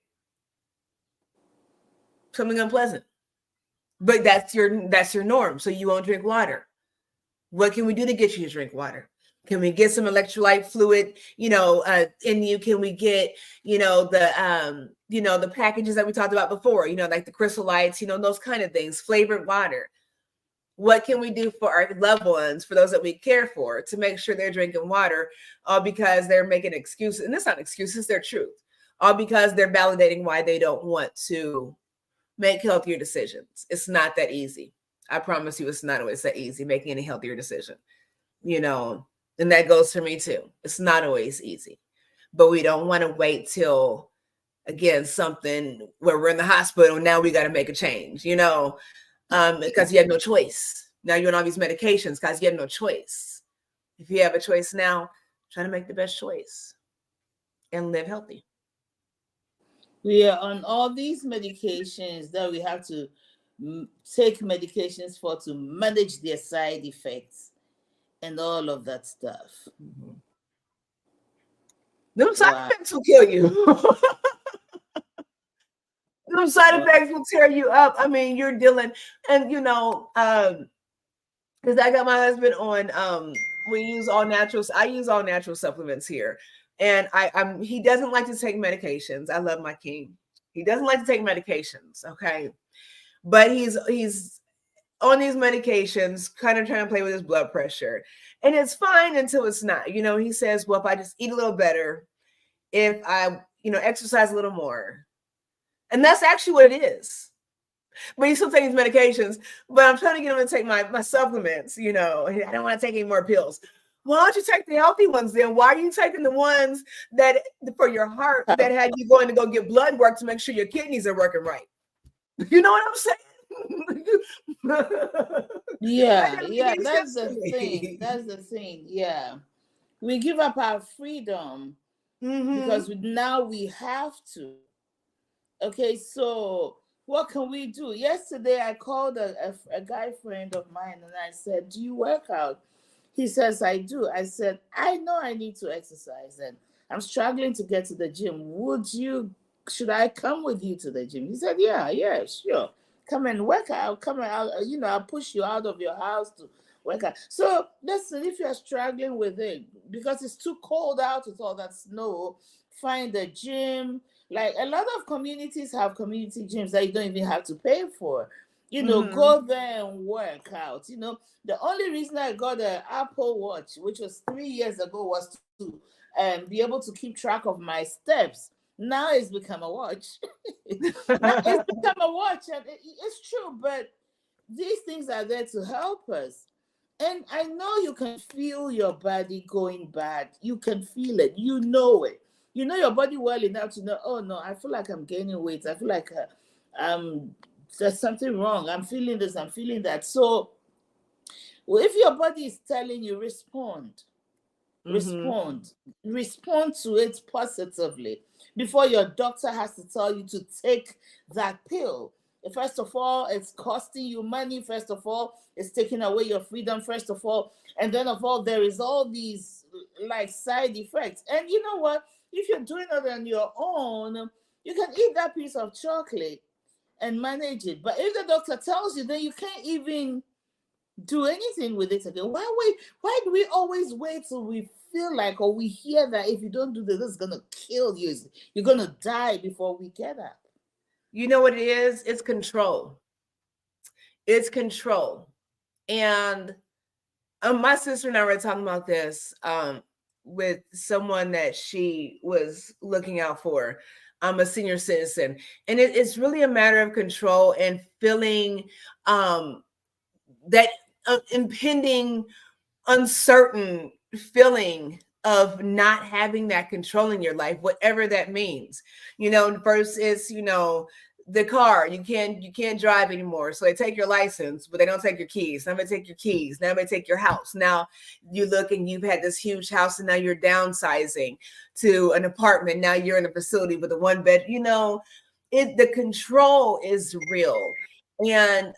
something unpleasant. But that's your norm. So you won't drink water. What can we do to get you to drink water? Can we get some electrolyte fluid, in you? Can we get, the packages that we talked about before, like the Crystal Lights, those kind of things, flavored water. What can we do for our loved ones, for those that we care for, to make sure they're drinking water, all because they're making excuses? And it's not excuses, they're truth. All because they're validating why they don't want to make healthier decisions. It's not that easy. I promise you, it's not always that easy making any healthier decision, and that goes for me too. It's not always easy, but we don't want to wait till, again, something where we're in the hospital and now we got to make a change, because you have no choice. Now you're on all these medications because you have no choice. If you have a choice now, try to make the best choice and live healthy. We are on all these medications that we have to take medications for to manage their side effects and all of that stuff. Mm-hmm. Them side effects will kill you. Them side effects will tear you up. I mean, you're dealing, and because I got my husband on, we use all natural. I use all natural supplements here, and he doesn't like to take medications. I love my king. He doesn't like to take medications. Okay, but he's on these medications, kind of trying to play with his blood pressure. And it's fine until it's not. He says, well, if I just eat a little better, if I, exercise a little more. And that's actually what it is. But he's still taking his medications. But I'm trying to get him to take my supplements, I don't want to take any more pills. Why don't you take the healthy ones then? Why are you taking the ones that for your heart that had you going to go get blood work to make sure your kidneys are working right? You know what I'm saying? Yeah, that's the thing. Yeah, we give up our freedom because now we have to. Okay, so what can we do? Yesterday I called a guy friend of mine and I said, do you work out? He says, I do. I said, I know I need to exercise and I'm struggling to get to the gym. Should I come with you to the gym? He said, yeah, sure. Come and work out. Come out, I'll push you out of your house to work out. So listen, if you're struggling with it, because it's too cold out with all that snow, find a gym. Like a lot of communities have community gyms that you don't even have to pay for. Go there and work out. The only reason I got an Apple Watch, which was 3 years ago, was to be able to keep track of my steps. Now it's become a watch. It's become a watch, and it's true, but these things are there to help us. And I know you can feel your body going bad. You can feel it. You know it. You know your body well enough to know, oh no, I feel like I'm gaining weight. I feel like there's something wrong. I'm feeling this, I'm feeling that. So if your body is telling you, respond to it positively before your doctor has to tell you to take that pill. First of all, it's costing you money. First of all, it's taking away your freedom. First of all, and then of all, there is all these like side effects. And you know what? If you're doing it on your own, you can eat that piece of chocolate and manage it. But if the doctor tells you, then you can't even do anything with it again. Why wait? Why do we always wait till we feel like, or we hear that if you don't do this, it's gonna kill you. You're gonna die before we get up. You know what it is? It's control. It's control. And my sister and I were talking about this with someone that she was looking out for. I'm a senior citizen, and it's really a matter of control and feeling that impending, uncertain feeling of not having that control in your life, whatever that means. First is, the car, you can't drive anymore. So they take your license, but they don't take your keys. Now they take your keys. Now they take your house. Now you look and you've had this huge house and now you're downsizing to an apartment. Now you're in a facility with a one bed, the control is real. And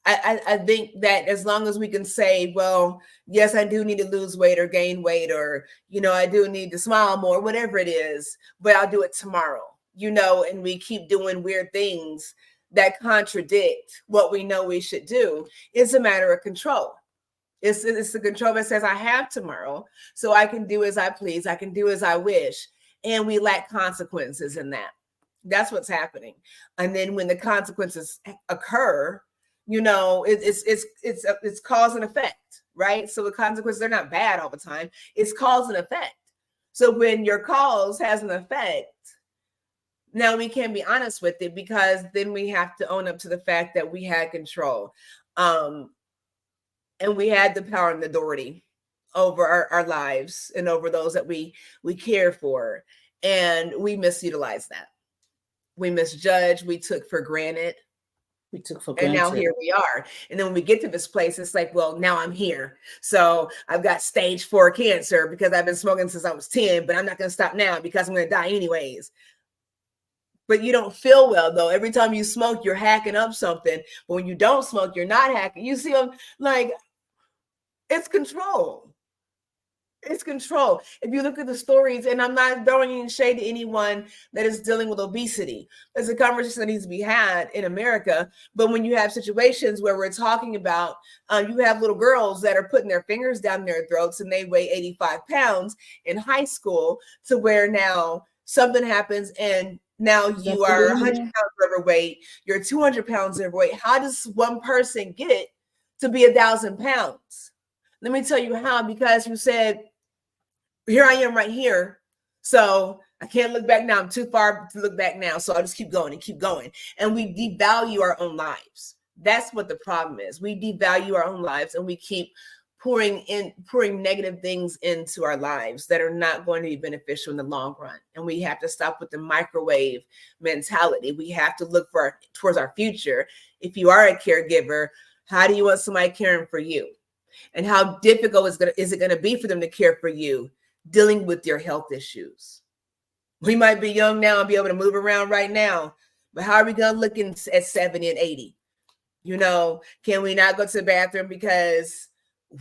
I think that as long as we can say, well, yes, I do need to lose weight or gain weight, or, I do need to smile more, whatever it is, but I'll do it tomorrow, and we keep doing weird things that contradict what we know we should do. It's a matter of control. It's the control that says I have tomorrow, so I can do as I please. I can do as I wish. And we lack consequences in that. That's what's happening. And then when the consequences occur, it's cause and effect, right? So the consequences, they're not bad all the time. It's cause and effect. So when your cause has an effect, now we can't be honest with it, because then we have to own up to the fact that we had control. And we had the power and authority over our lives and over those that we care for. And we misutilized that. We misjudged, we took for granted. We took for granted. And now here we are. And then when we get to this place, it's like, well, now I'm here. So I've got stage 4 cancer because I've been smoking since I was 10, but I'm not going to stop now because I'm going to die anyways. But you don't feel well, though. Every time you smoke, you're hacking up something. But when you don't smoke, you're not hacking. You see them, like, it's control. It's control. If you look at the stories, and I'm not throwing any shade to anyone that is dealing with obesity, there's a conversation that needs to be had in America. But when you have situations where we're talking about, you have little girls that are putting their fingers down their throats and they weigh 85 pounds in high school, to where now something happens and now you are 100 pounds overweight, you're 200 pounds overweight. How does one person get to be 1,000 pounds? Let me tell you how, because you said, here I am right here. So I can't look back now. I'm too far to look back now. So I'll just keep going and keep going. And we devalue our own lives. That's what the problem is. We devalue our own lives, and we keep pouring negative things into our lives that are not going to be beneficial in the long run. And we have to stop with the microwave mentality. We have to look towards our future. If you are a caregiver, how do you want somebody caring for you? And how difficult is it going to be for them to care for you, dealing with your health issues? We might be young now and be able to move around right now, but how are we going to look at 70 and 80? Can we not go to the bathroom because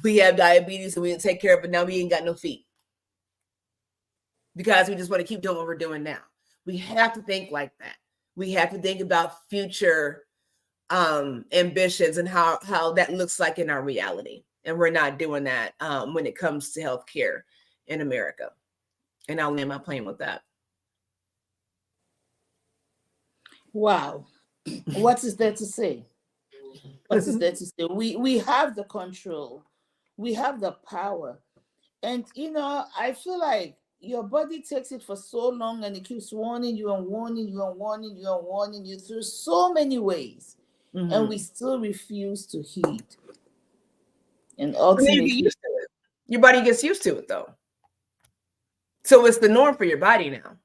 we have diabetes and we didn't take care of it? Now we ain't got no feet because we just want to keep doing what we're doing now. We have to think like that. We have to think about future ambitions and how that looks like in our reality. And we're not doing that when it comes to healthcare in America. And I'll land my plane with that. Wow. What is there to say? What is there to say? We have the control. We have the power. And, I feel like your body takes it for so long, and it keeps warning you and warning you and warning you and warning you through so many ways. Mm-hmm. And we still refuse to heed. And ultimately, your body gets used to it, though. So it's the norm for your body now.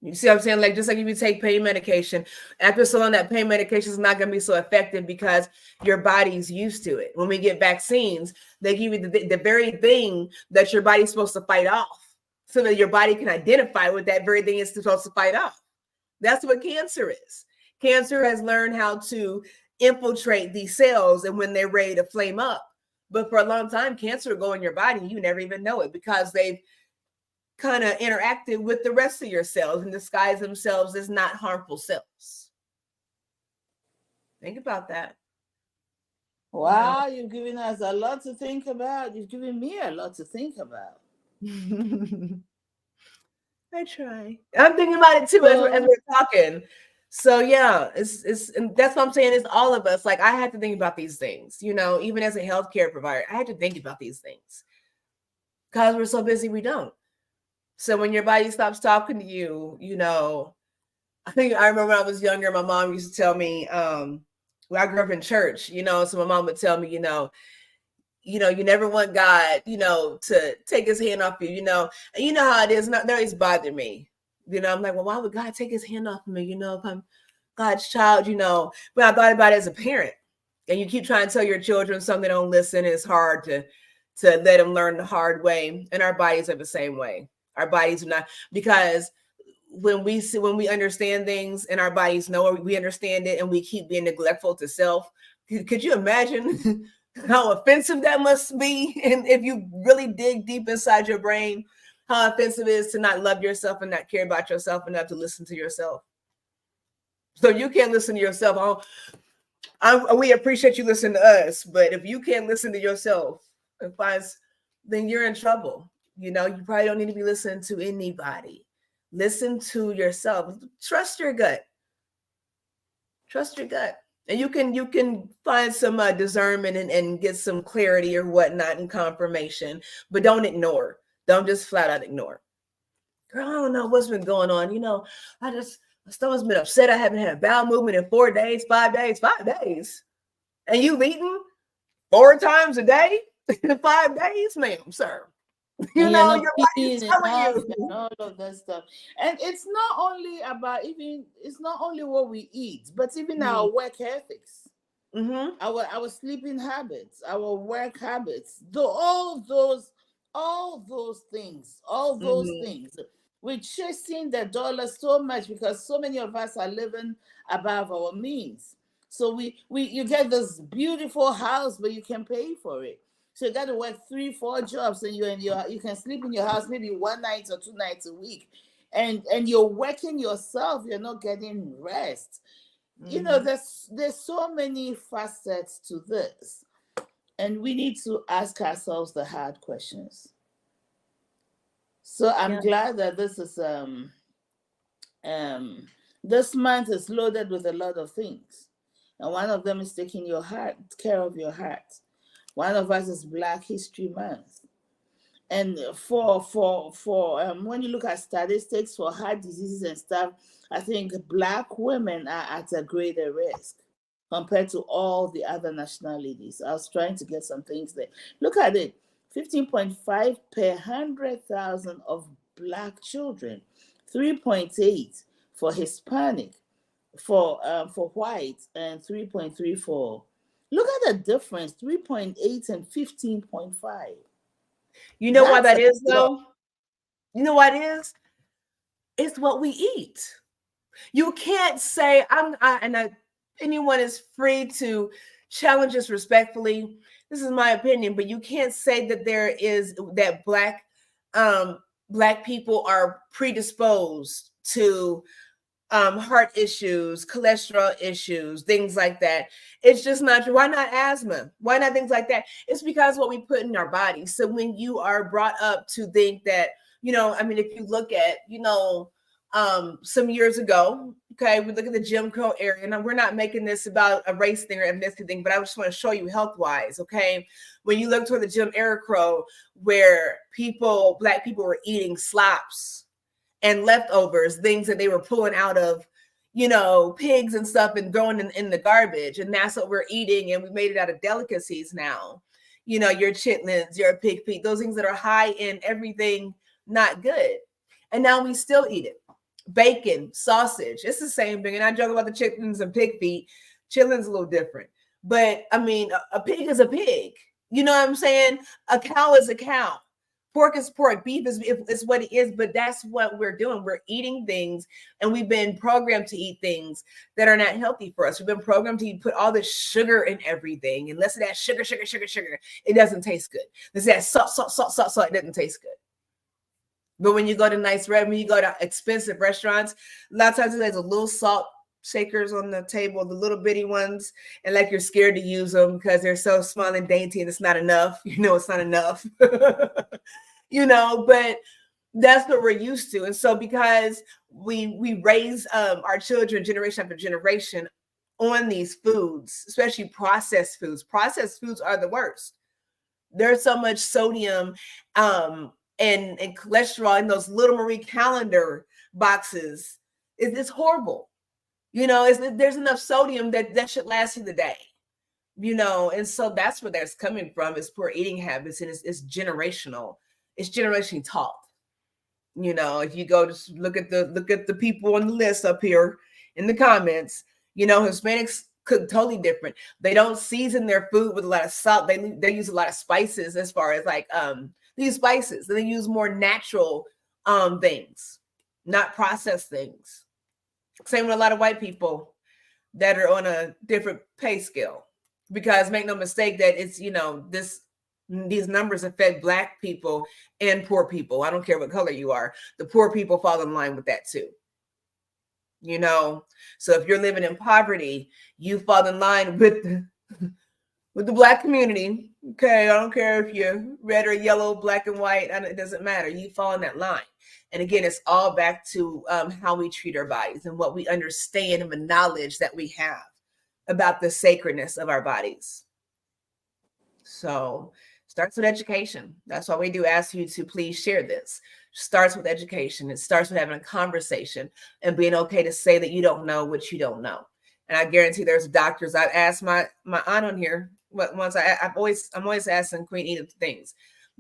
You see what I'm saying? Like, just like if you take pain medication, after so long, that pain medication is not going to be so effective because your body's used to it. When we get vaccines, they give you the very thing that your body's supposed to fight off, so that your body can identify what that very thing is supposed to fight off. That's what cancer is. Cancer has learned how to infiltrate these cells, and when they're ready to flame up, But for a long time, cancer will go in your body and you never even know it because they've kind of interacted with the rest of your cells and disguise themselves as not harmful cells. Think about that. Wow, you've given us a lot to think about. You've given me a lot to think about. I try. I'm thinking about it too as we're talking. So yeah, it's and that's what I'm saying. It's all of us. Like I had to think about these things, you know, even as a healthcare provider, I had to think about these things because we're so busy we don't. So when your body stops talking to you, you know, I remember when I was younger, my mom used to tell me, well, I grew up in church, you know, so my mom would tell me, you know, you never want God, you know, to take his hand off you, you know, and you know how it is. That always bothered me. You know, I'm like, well, why would God take his hand off of me? You know, if I'm God's child, you know, but I thought about it as a parent and you keep trying to tell your children something, they don't listen. It's hard to let them learn the hard way. And our bodies are the same way. Our bodies are not, because when we understand things and our bodies know we understand it and we keep being neglectful to self, could you imagine how offensive that must be? And if you really dig deep inside your brain, how offensive it is to not love yourself and not care about yourself enough to listen to yourself. So you can't listen to yourself. We appreciate you listening to us, but if you can't listen to yourself, then you're in trouble. You know, you probably don't need to be listening to anybody. Listen to yourself. Trust your gut. Trust your gut. And you can find some discernment and get some clarity or whatnot and confirmation, but don't ignore. Don't just flat out ignore. Girl, I don't know what's been going on. You know, my stomach's been upset. I haven't had a bowel movement in 4 days, 5 days, 5 days. And you've eaten 4 times a day in 5 days, ma'am, sir. You know, your body's telling you. And all of that stuff. And it's not only about it's not only what we eat, but even our work ethics, our sleeping habits, our work habits, all those things, we're chasing the dollar so much because so many of us are living above our means. So you get this beautiful house, but you can pay for it. So you got to work 3-4 jobs, and you can sleep in your house maybe 1 night or 2 nights a week, and you're working yourself. You're not getting rest. You know, there's so many facets to this, and we need to ask ourselves the hard questions. So I'm glad that this is this month is loaded with a lot of things, and one of them is taking care of your heart. One of us is Black History Month. And for when you look at statistics for heart diseases and stuff, I think Black women are at a greater risk compared to all the other nationalities. I was trying to get some things there. Look at it, 15.5 per 100,000 of Black children, 3.8 for Hispanic, for white, and 3.3 for. Look at the difference, 3.8 and 15.5. You know why that is, though? You know what it is? It's what we eat. You can't say, anyone is free to challenge us respectfully. This is my opinion, but you can't say that Black people are predisposed to heart issues, cholesterol issues, things like that. It's just not true. Why not asthma? Why not things like that? It's because what we put in our body. So when you are brought up to think that, you know, I mean, if you look at, you know, some years ago, okay, we look at the Jim Crow era, and we're not making this about a race thing or ethnicity thing, but I just want to show you health-wise, okay? When you look toward the Jim Crow, where Black people were eating slops and leftovers, things that they were pulling out of, you know, pigs and stuff and throwing in the garbage. And that's what we're eating. And we made it out of delicacies now. You know, your chitlins, your pig feet, those things that are high in everything not good. And now we still eat it. Bacon, sausage, it's the same thing. And I joke about the chitlins and pig feet. Chitlins a little different. But I mean, a pig is a pig. You know what I'm saying? A cow is a cow. Pork is pork, beef is what it is, but that's what we're doing. We're eating things, and we've been programmed to eat things that are not healthy for us. We've been programmed to put all this sugar in everything, and less of that sugar, it doesn't taste good. Let's that salt, it doesn't taste good. But when you go to when you go to expensive restaurants, a lot of times there's a little salt shakers on the table, the little bitty ones, and like you're scared to use them because they're so small and dainty and it's not enough. It's not enough. But that's what we're used to. And so because we raise our children generation after generation on these foods, especially processed foods are the worst. There's so much sodium and cholesterol in those little Marie Calendar boxes. It's horrible. There's enough sodium that should last you the day, and so that's where that's coming from, is poor eating habits, and it's generational. It's generationally taught. If you go to look at the people on the list up here in the comments, Hispanics cook totally different. They don't season their food with a lot of salt. They use a lot of spices, as far as like they use spices. They use more natural things, not processed things. Same with a lot of white people that are on a different pay scale, because make no mistake that it's, these numbers affect Black people and poor people. I don't care what color you are. The poor people fall in line with that too. So if you're living in poverty, you fall in line with the Black community. Okay. I don't care if you're red or yellow, black and white. It doesn't matter. You fall in that line. And again, it's all back to how we treat our bodies and what we understand and the knowledge that we have about the sacredness of our bodies. So it starts with education. That's why we do ask you to please share this. It starts with education. It starts with having a conversation and being okay to say that you don't know what you don't know. And I guarantee there's doctors. I've asked my aunt on here once. I'm always asking Queen Edith things.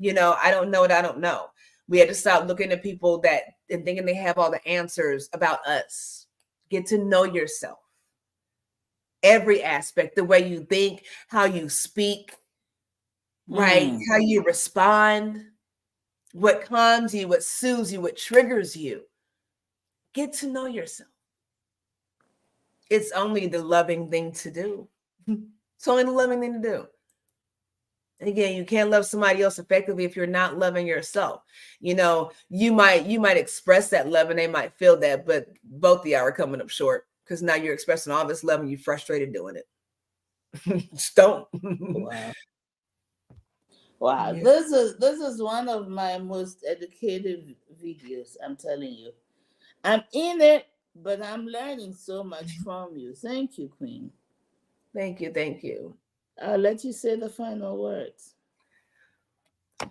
I don't know what I don't know. We had to stop looking at people and thinking they have all the answers about us. Get to know yourself. Every aspect, the way you think, how you speak, right? How you respond, what calms you, what soothes you, what triggers you. Get to know yourself. It's only the loving thing to do. It's only the loving thing to do. Again, you can't love somebody else effectively if you're not loving yourself. You might express that love and they might feel that, but both of y'all are coming up short because now you're expressing all this love and you're frustrated doing it. Just don't. Wow. Yeah. This is one of my most educative videos, I'm telling you. I'm in it, but I'm learning so much from you. Thank you, Queen. Thank you. I'll let you say the final words.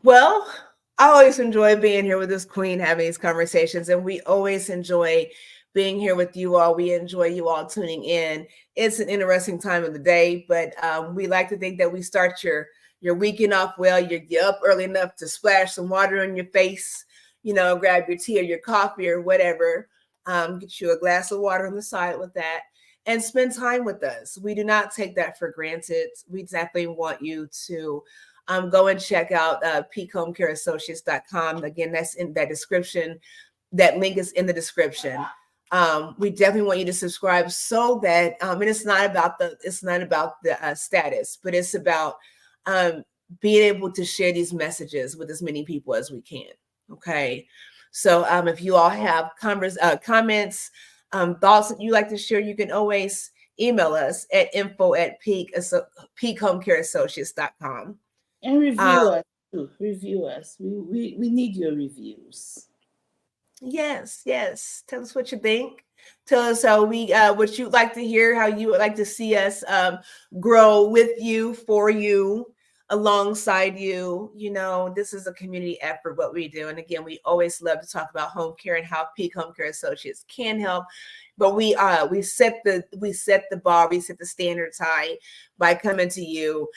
Well, I always enjoy being here with this Queen, having these conversations, and we always enjoy being here with you all. We enjoy you all tuning in. It's an interesting time of the day, but we like to think that we start your weekend off well. You're up early enough to splash some water on your face, grab your tea or your coffee or whatever, get you a glass of water on the side with that, and spend time with us. We do not take that for granted. We definitely want you to go and check out peakhomecareassociates.com. Again, that's in that description. That link is in the description. We definitely want you to subscribe so that, and it's not about the status, but it's about being able to share these messages with as many people as we can. Okay. So if you all have comments, thoughts that you like to share, you can always email us at info@peakhomecareassociates.com. And review us too. Review us. We need your reviews. Yes. Tell us what you think. Tell us what you'd like to hear, how you would like to see us grow with you, for you, alongside you. This is a community effort, what we do. And again, we always love to talk about home care and how Peak Home Care Associates can help. But we set the bar, we set the standards high by coming to you,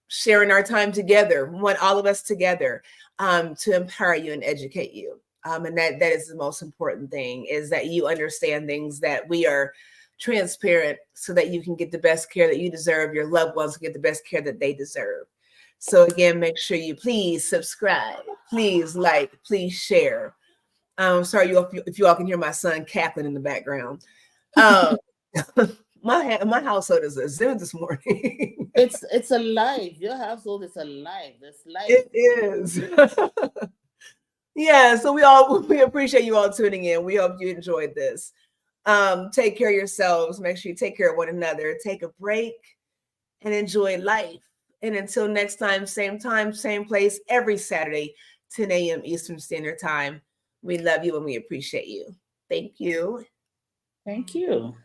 sharing our time together. We want all of us together to empower you and educate you. And that is the most important thing, is that you understand things, that we are transparent so that you can get the best care that you deserve. Your loved ones get the best care that they deserve. So again, make sure you please subscribe, please like, please share. Sorry if you all can hear my son cackling in the background. My household is a zoo this morning. It's alive. Your household is alive. There's life. It is. Yeah, so we appreciate you all tuning in. We hope you enjoyed this. Take care of yourselves. Make sure you take care of one another. Take a break and enjoy life. And until next time, same place, every Saturday, 10 a.m. Eastern Standard Time. We love you and we appreciate you. Thank you. Thank you.